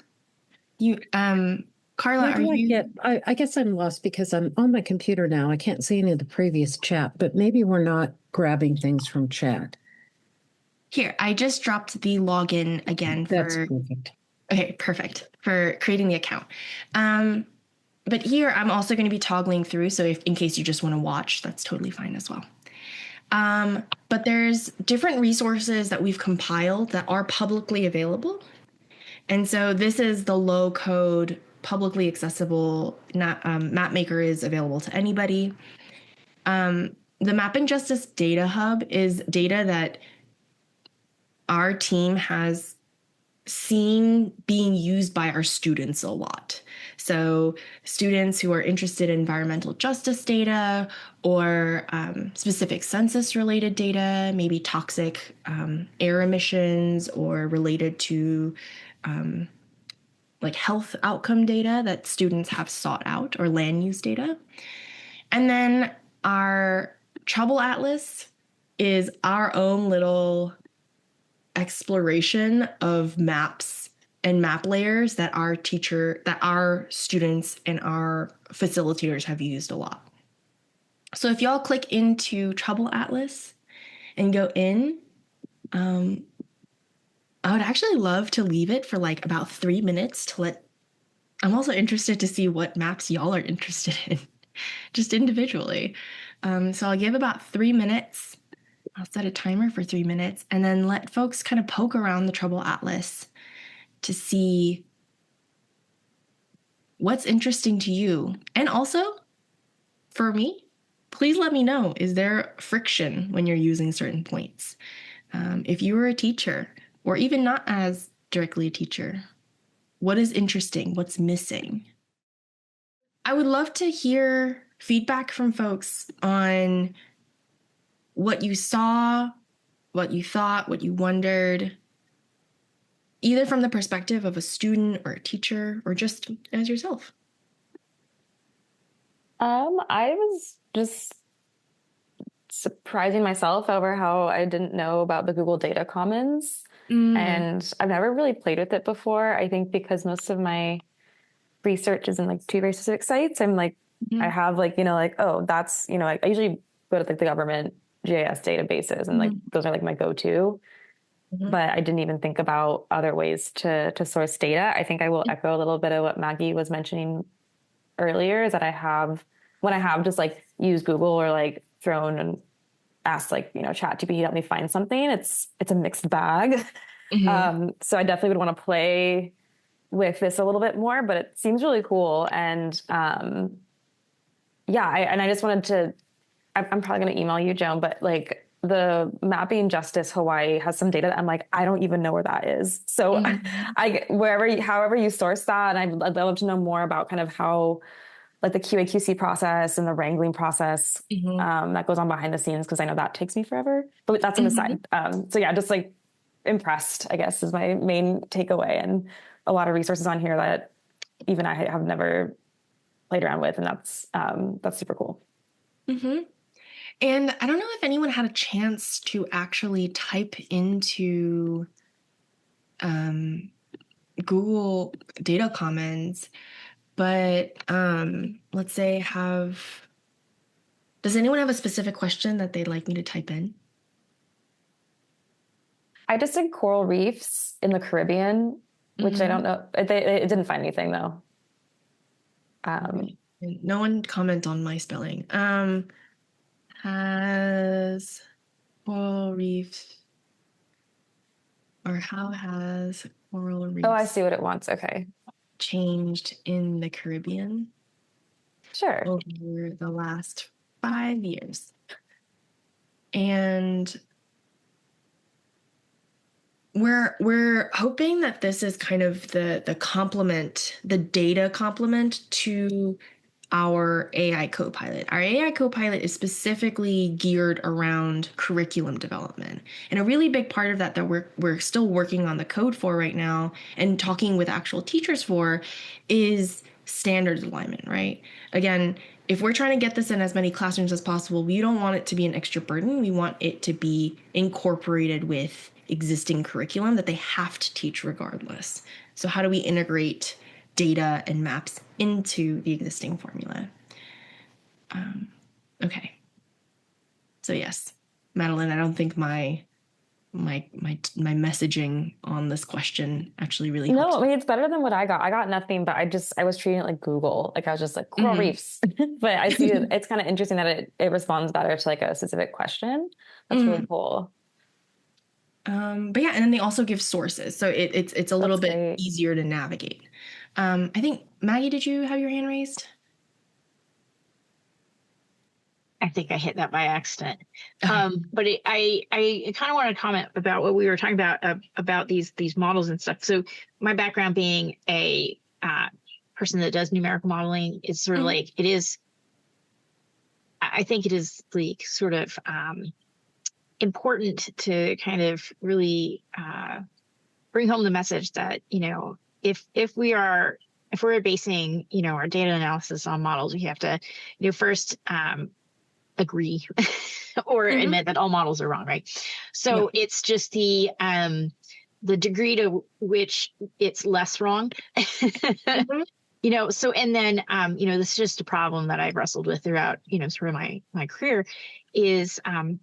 Carla, Where are do I you get? I guess I'm lost because I'm on my computer now. I can't see any of the previous chat, but maybe we're not grabbing things from chat. here? I just dropped the login again That's for perfect. Okay, perfect for creating the account. But here I'm also going to be toggling through, so if in case you just want to watch, that's totally fine as well. But there's different resources that we've compiled that are publicly available. And so this is the low code, publicly accessible Mapmaker is available to anybody. The Map and Justice Data Hub is data that our team has seen being used by our students a lot. So students who are interested in environmental justice data or specific census related data, maybe toxic air emissions or related to like health outcome data that students have sought out, or land use data. And then our Trouble Atlas is our own little exploration of maps and map layers that our students and our facilitators have used a lot. So if y'all click into Trouble Atlas and go in, I would actually love to leave it for like about 3 minutes to let, I'm also interested to see what maps y'all are interested in, just individually. So I'll give about 3 minutes. I'll set a timer for 3 minutes and then let folks kind of poke around the Trouble Atlas to see what's interesting to you. And also, for me, please let me know, is there friction when you're using certain points? If you were a teacher, or even not as directly a teacher, what is interesting? What's missing? I would love to hear feedback from folks on what you saw, what you thought, what you wondered, either from the perspective of a student or a teacher or just as yourself. I was just surprising myself over how I didn't know about the Google Data Commons. And I've never really played with it before. I think because most of my research is in like two very specific sites. I'm like, I have like, oh, that's, like I usually go to like the government GIS databases and like those are like my go-to. But I didn't even think about other ways to source data. I think I will echo a little bit of what Maggie was mentioning earlier, is that when I have just like used Google or like thrown and asked like, ChatGPT help me find something, it's a mixed bag. So I definitely would want to play with this a little bit more, but it seems really cool. And I just wanted to, I'm probably going to email you, Joan, but like the Mapping Justice Hawaii has some data that I'm like, I don't even know where that is. So however you source that, and I'd love to know more about kind of how like the QA/QC process and the wrangling process that goes on behind the scenes, because I know that takes me forever. But that's on the side. So yeah, just like impressed, I guess, is my main takeaway, and a lot of resources on here that even I have never played around with, and that's super cool. Mm-hmm. And I don't know if anyone had a chance to actually type into Google Data Commons, but let's say does anyone have a specific question that they'd like me to type in? I just did coral reefs in the Caribbean, which I don't know. It didn't find anything though. No one comment on my spelling. Has coral reefs, or how has coral reefs? Oh, I see what it wants. Okay. Changed in the Caribbean? Sure. Over the last 5 years. And we're hoping that this is kind of the complement, the data complement to our AI Copilot. Our AI Copilot is specifically geared around curriculum development. And a really big part of that we're still working on the code for right now and talking with actual teachers for is standards alignment, right? Again, if we're trying to get this in as many classrooms as possible, we don't want it to be an extra burden. We want it to be incorporated with existing curriculum that they have to teach regardless. So how do we integrate data and maps into the existing formula? Okay. So yes, Madeline, I don't think my messaging on this question actually really helps. No, I mean, it's better than what I got. I got nothing, but I was treating it like Google. Like I was just like coral reefs. But I see it's kind of interesting that it responds better to like a specific question. That's really cool. But yeah, and then they also give sources, so it's a little bit easier to navigate. I think Maggie, did you have your hand raised? I think I hit that by accident. But I kind of want to comment about what we were talking about these models and stuff. So my background being a person that does numerical modeling is sort of like it is. I think it is like sort of important to kind of really bring home the message that, you know, if we're basing, you know, our data analysis on models, we have to, you know, first agree or admit that all models are wrong, right? So it's just the degree to which it's less wrong. You know, so, and then, you know, this is just a problem that I've wrestled with throughout, you know, sort of my career is,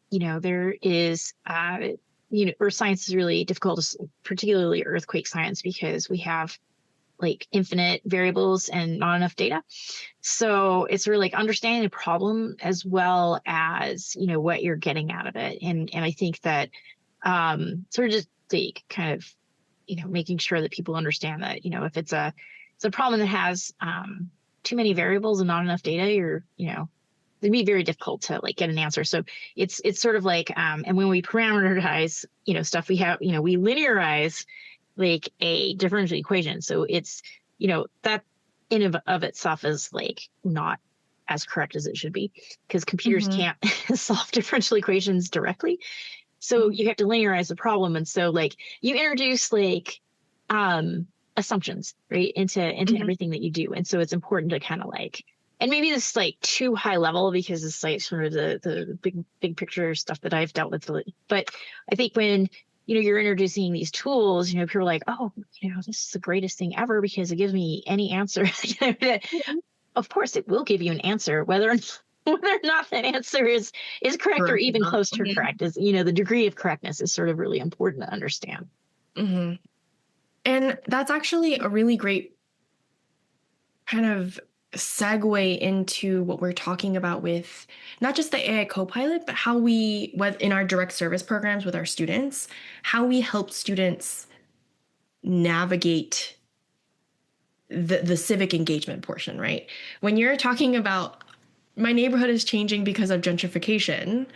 you know, there is, you know, earth science is really difficult, particularly earthquake science, because we have like infinite variables and not enough data. So it's really like understanding the problem as well as, you know, what you're getting out of it. And I think that sort of just like kind of, you know, making sure that people understand that, you know, if it's a problem that has too many variables and not enough data, you know, it'd be very difficult to like get an answer. So it's sort of like, and when we parameterize, you know, stuff, we have, you know, we linearize like a differential equation. So it's, you know, that in of itself is like not as correct as it should be, because computers can't solve differential equations directly. So you have to linearize the problem. And so like you introduce like assumptions, right, into everything that you do. And so it's important to kind of like, and maybe this is like too high level because it's like sort of the big picture stuff that I've dealt with. But I think when, you know, you're introducing these tools, you know, people are like, oh, you know, this is the greatest thing ever because it gives me any answer. Of course, it will give you an answer, whether or not that answer is correct or even close to correct. Is, you know, the degree of correctness is sort of really important to understand. And that's actually a really great kind of segue into what we're talking about with not just the AI Copilot, but how we, in our direct service programs with our students, how we help students navigate the civic engagement portion, right? When you're talking about my neighborhood is changing because of gentrification,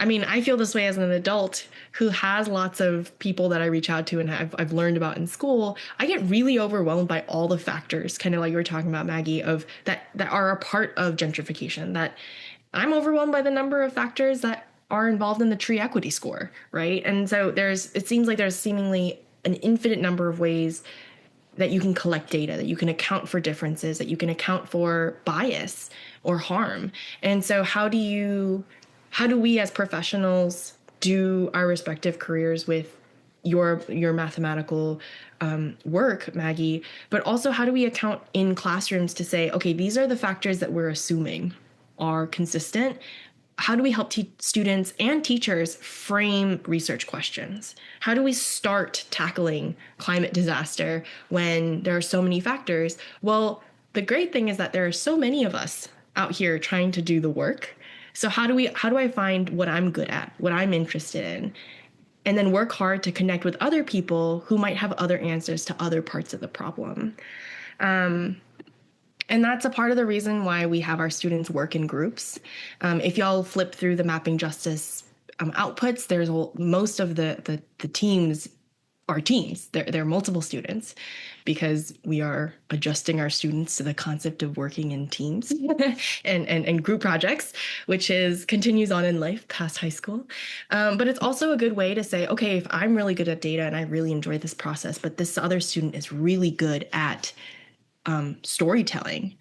I mean, I feel this way as an adult who has lots of people that I reach out to and I've learned about in school. I get really overwhelmed by all the factors, kind of like you were talking about, Maggie, of that are a part of gentrification. That I'm overwhelmed by the number of factors that are involved in the tree equity score, right? And so it seems like there's seemingly an infinite number of ways that you can collect data, that you can account for differences, that you can account for bias or harm. And so how do we as professionals do our respective careers with your mathematical work, Maggie, but also how do we account in classrooms to say, okay, these are the factors that we're assuming are consistent. How do we help students and teachers frame research questions? How do we start tackling climate disaster when there are so many factors? Well, the great thing is that there are so many of us out here trying to do the work. So how do I find what I'm good at, what I'm interested in, and then work hard to connect with other people who might have other answers to other parts of the problem? And that's a part of the reason why we have our students work in groups. If y'all flip through the Mapping Justice outputs, there's most of the teams are teams. They're multiple students because we are adjusting our students to the concept of working in teams and group projects, which continues on in life past high school. But it's also a good way to say, okay, if I'm really good at data and I really enjoy this process, but this other student is really good at storytelling,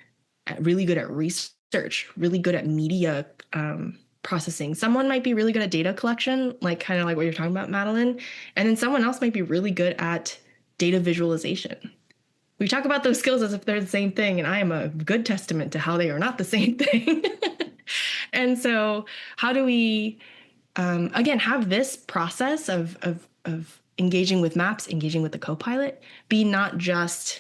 really good at research, really good at media processing. Someone might be really good at data collection, like kind of like what you're talking about, Madeline. And then someone else might be really good at data visualization. We talk about those skills as if they're the same thing, and I am a good testament to how they are not the same thing. And so how do we, again, have this process of engaging with maps, engaging with the Copilot, be not just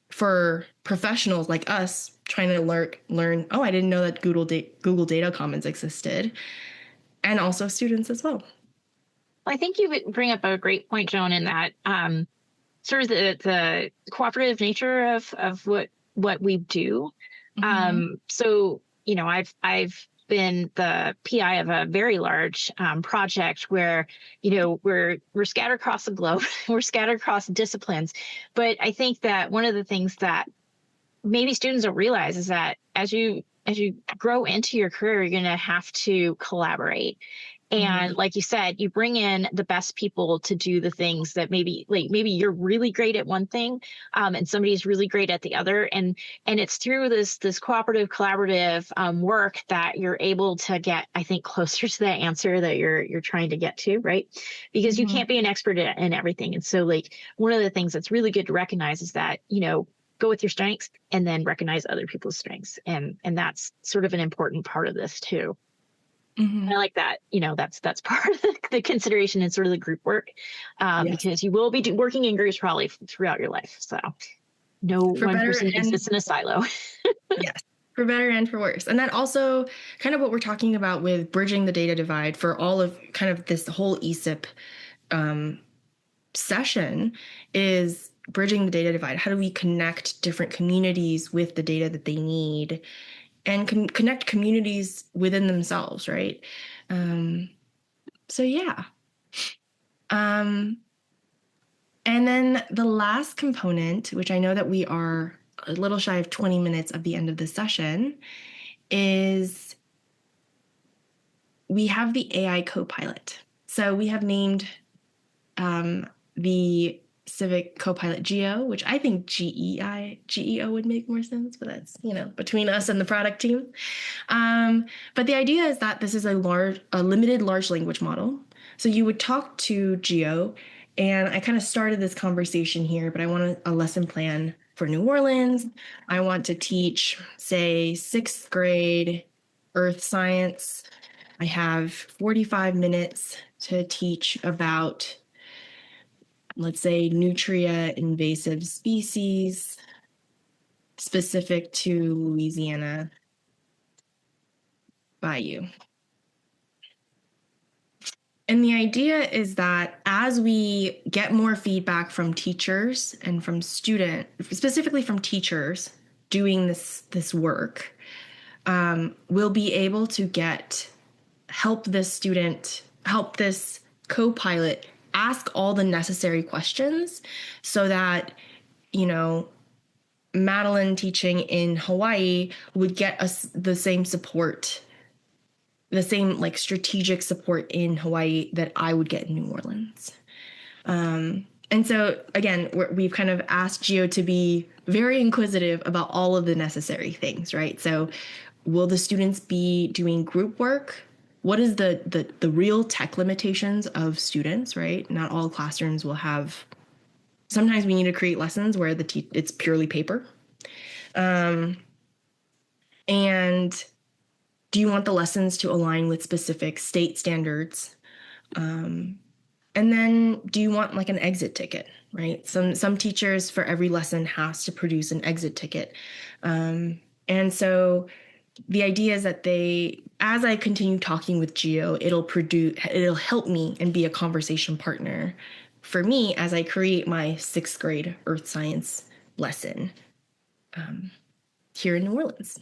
for professionals like us trying to learn, oh, I didn't know that Google Data Commons existed, and also students as well. I think you bring up a great point, Joan, in that sort of the cooperative nature of what we do. Mm-hmm. So, I've been the PI of a very large project where, we're scattered across the globe, we're scattered across disciplines. But I think that one of the things that maybe students don't realize is that as you grow into your career, you're going to have to collaborate. And like you said, you bring in the best people to do the things that maybe you're really great at one thing, and somebody's really great at the other. And it's through this cooperative, collaborative work that you're able to get, I think, closer to that answer that you're trying to get to, right? Because you can't be an expert in everything. And so, like, one of the things that's really good to recognize is that, go with your strengths and then recognize other people's strengths. And that's sort of an important part of this too. Mm-hmm. I like that. That's part of the consideration in sort of the group work, yes. Because you will be working in groups probably throughout your life. So no one person exists in a silo. Yes, for better and for worse. And that also kind of what we're talking about with bridging the data divide for all of kind of this whole ESIP session is bridging the data divide. How do we connect different communities with the data that they need? And connect communities within themselves, right? So yeah. And then the last component, which I know that we are a little shy of 20 minutes of the end of the session, is we have the AI Copilot. So we have named the Civic Copilot Geo, which I think GEO would make more sense, but that's, between us and the product team. But the idea is that this is a limited large language model. So you would talk to Geo, and I kind of started this conversation here, but I want a lesson plan for New Orleans. I want to teach, say, 6th grade earth science. I have 45 minutes to teach about, let's say, nutria invasive species specific to Louisiana Bayou. And the idea is that as we get more feedback from teachers and from students, specifically from teachers doing this work, we'll be able to help this Copilot ask all the necessary questions so that, Madeline teaching in Hawaii would get us the same support, the same strategic support in Hawaii that I would get in New Orleans. And so, again, we've kind of asked Geo to be very inquisitive about all of the necessary things, right? So, will the students be doing group work? What is the real tech limitations of students, right? Not all classrooms will have. Sometimes we need to create lessons where it's purely paper. And do you want the lessons to align with specific state standards? And then do you want like an exit ticket, right? Some teachers for every lesson has to produce an exit ticket. And so the idea is that as I continue talking with Geo, it'll help me and be a conversation partner for me as I create my 6th grade earth science lesson here in New Orleans.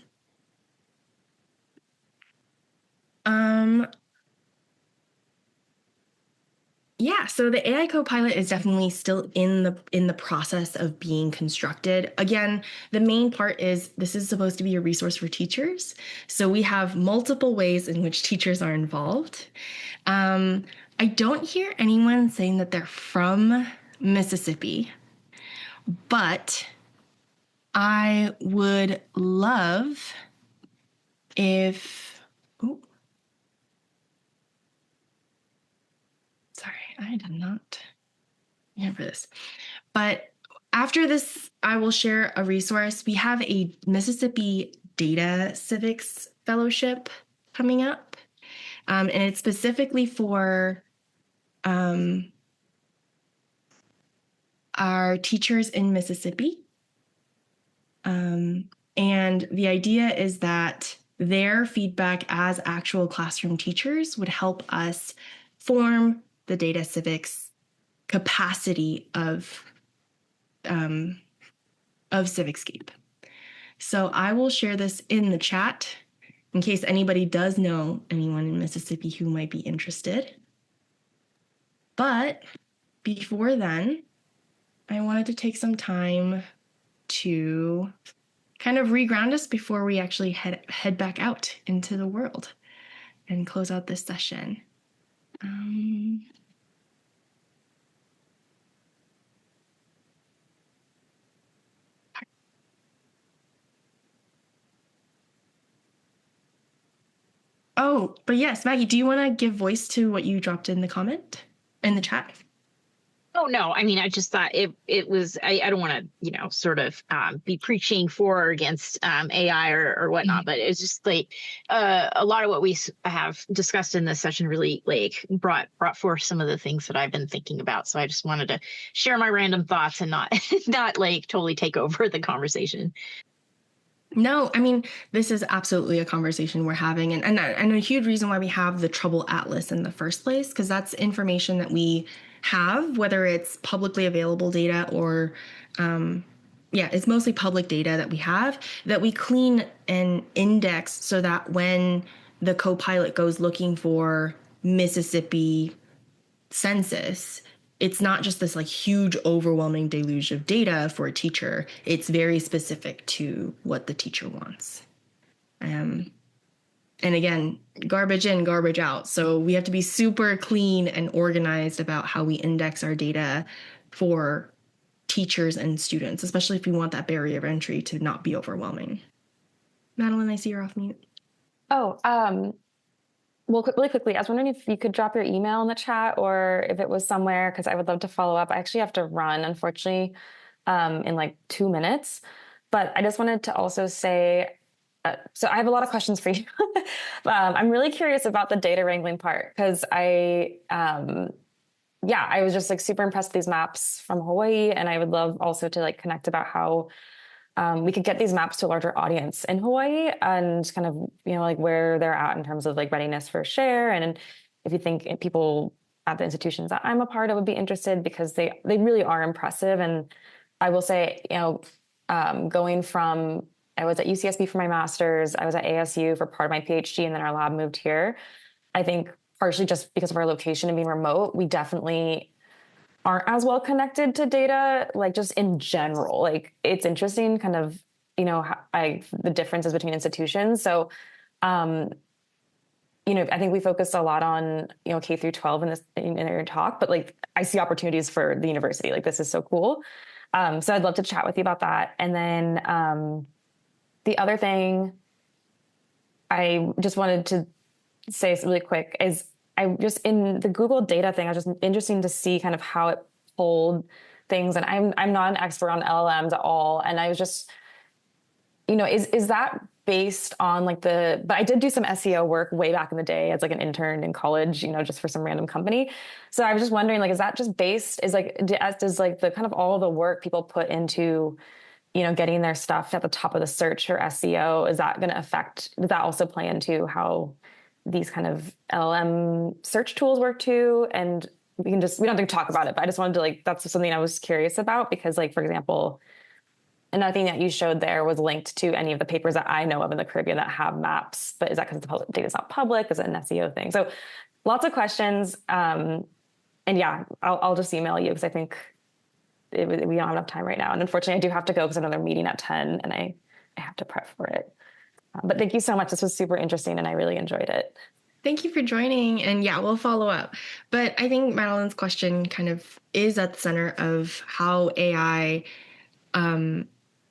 Yeah, so the AI Copilot is definitely still in the process of being constructed. Again, the main part is this is supposed to be a resource for teachers. So we have multiple ways in which teachers are involved. I don't hear anyone saying that they're from Mississippi, but I would love if. Oh, sorry, I did not hear for this. But after this, I will share a resource. We have a Mississippi Data Civics Fellowship coming up, and it's specifically for our teachers in Mississippi. And the idea is that their feedback as actual classroom teachers would help us form the data civics capacity of CivicScape. So I will share this in the chat in case anybody does know anyone in Mississippi who might be interested. But before then, I wanted to take some time to kind of reground us before we actually head back out into the world and close out this session. Oh, but yes, Maggie, do you want to give voice to what you dropped in the chat? Oh, no. I mean, I just thought it was, I don't want to, sort of be preaching for or against AI or whatnot, but it's just like a lot of what we have discussed in this session really like brought forth some of the things that I've been thinking about. So I just wanted to share my random thoughts and not like totally take over the conversation. No, I mean, this is absolutely a conversation we're having. And a huge reason why we have the Trouble Atlas in the first place, because that's information that we have, whether it's publicly available data or, it's mostly public data that we have that we clean and index so that when the Copilot goes looking for Mississippi census, it's not just this like huge overwhelming deluge of data for a teacher. It's very specific to what the teacher wants. And again, garbage in, garbage out. So we have to be super clean and organized about how we index our data for teachers and students, especially if we want that barrier of entry to not be overwhelming. Madeline, I see you're off mute. Oh, well, really quickly, I was wondering if you could drop your email in the chat or if it was somewhere, because I would love to follow up. I actually have to run, unfortunately, in like 2 minutes. But I just wanted to also say, so I have a lot of questions for you. I'm really curious about the data wrangling part because I was just like super impressed with these maps from Hawaii. And I would love also to like connect about how we could get these maps to a larger audience in Hawaii and kind of, like where they're at in terms of like readiness for share. And if you think people at the institutions that I'm a part of would be interested because they really are impressive. And I will say, going from, I was at UCSB for my master's, I was at ASU for part of my PhD, and then our lab moved here. I think partially just because of our location and being remote, we definitely aren't as well connected to data, like just in general. Like it's interesting kind of, the differences between institutions. So I think we focused a lot on, K through 12 in this, in your talk, but like, I see opportunities for the university. Like, this is so cool. So I'd love to chat with you about that. And then, the other thing I just wanted to say really quick is I just, in the Google data thing, I was just interesting to see kind of how it pulled things. And I'm not an expert on LLMs at all. And I was just, is that based on like but I did do some SEO work way back in the day as like an intern in college, just for some random company. So I was just wondering, like, is that just based, does like the kind of all the work people put into, getting their stuff at the top of the search for SEO, is that going to affect, does that also play into how these kind of LLM search tools work too? And we don't have to talk about it, but I just wanted to that's something I was curious about, because like, for example, another thing that you showed there was linked to any of the papers that I know of in the Caribbean that have maps, but is that because the public data is not public? Is it an SEO thing? So lots of questions. And yeah, I'll just email you, because I think we don't have enough time right now. And unfortunately I do have to go because I have another meeting at 10 and I have to prep for it. But thank you so much. This was super interesting and I really enjoyed it. Thank you for joining. And yeah, we'll follow up. But I think Madeline's question kind of is at the center of how AI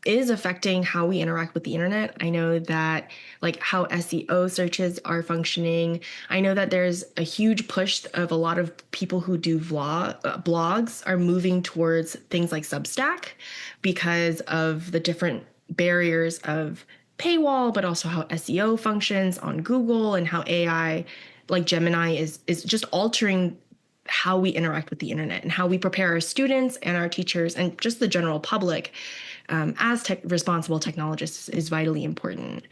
is affecting how we interact with the internet. I know that like how SEO searches are functioning. I know that there's a huge push of a lot of people who do blogs are moving towards things like Substack because of the different barriers of paywall, but also how SEO functions on Google and how AI like Gemini is just altering how we interact with the internet and how we prepare our students and our teachers and just the general public as responsible technologists is vitally important.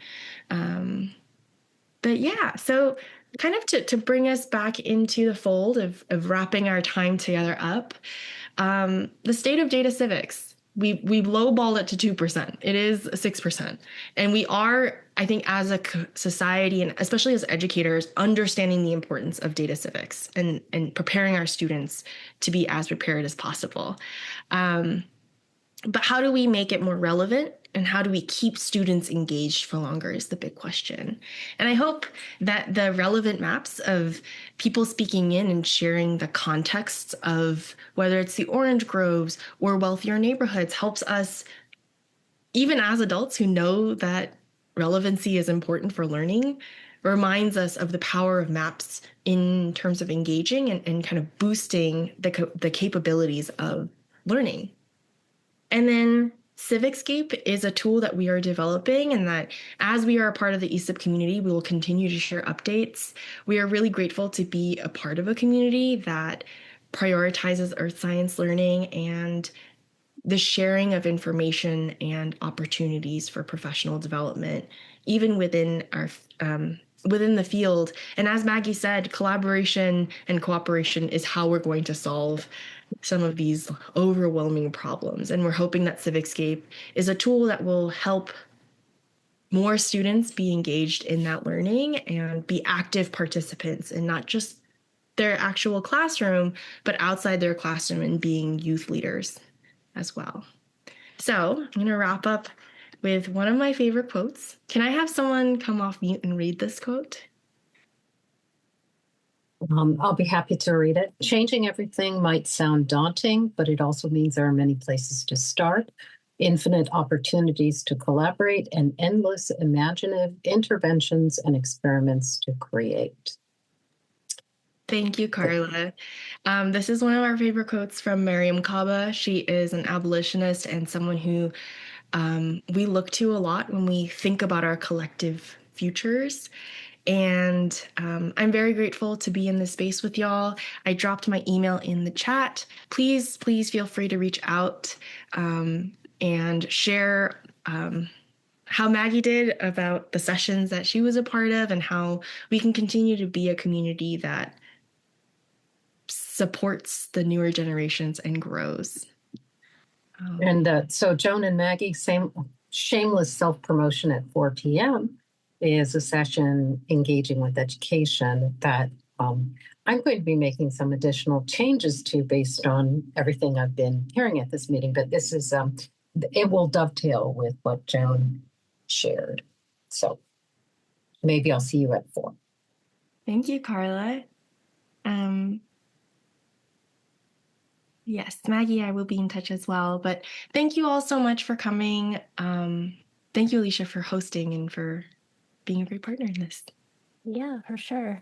But yeah, so kind of to bring us back into the fold of wrapping our time together up, the state of data civics, we lowballed it to 2%. It is 6%. And we are, I think, as a society, and especially as educators, understanding the importance of data civics and preparing our students to be as prepared as possible. But how do we make it more relevant, and how do we keep students engaged for longer is the big question. And I hope that the relevant maps of people speaking in and sharing the contexts of whether it's the orange groves or wealthier neighborhoods helps us, even as adults who know that relevancy is important for learning, reminds us of the power of maps in terms of engaging and kind of boosting the capabilities of learning. And then CivicScape is a tool that we are developing, and that as we are a part of the eCiv community, we will continue to share updates. We are really grateful to be a part of a community that prioritizes earth science learning and the sharing of information and opportunities for professional development, even within our within the field. And as Maggie said, collaboration and cooperation is how we're going to solve some of these overwhelming problems. And we're hoping that CivicScape is a tool that will help more students be engaged in that learning and be active participants in not just their actual classroom, but outside their classroom and being youth leaders as well. So I'm going to wrap up with one of my favorite quotes. Can I have someone come off mute and read this quote? I'll be happy to read it. Changing everything might sound daunting, but it also means there are many places to start, infinite opportunities to collaborate, and endless imaginative interventions and experiments to create. Thank you, Carla. This is one of our favorite quotes from Mariam Kaba. She is an abolitionist and someone who we look to a lot when we think about our collective futures. And I'm very grateful to be in this space with y'all. I dropped my email in the chat. Please feel free to reach out and share how Maggie did about the sessions that she was a part of and how we can continue to be a community that supports the newer generations and grows. And so Joan and Maggie, same shameless self-promotion at 4 p.m. is a session engaging with education that I'm going to be making some additional changes to based on everything I've been hearing at this meeting. But this is, it will dovetail with what Joan shared. So maybe I'll see you at 4. Thank you, Carla. Yes, Maggie, I will be in touch as well. But thank you all so much for coming. Thank you, Alicia, for hosting and for being a great partner in this. Yeah, for sure.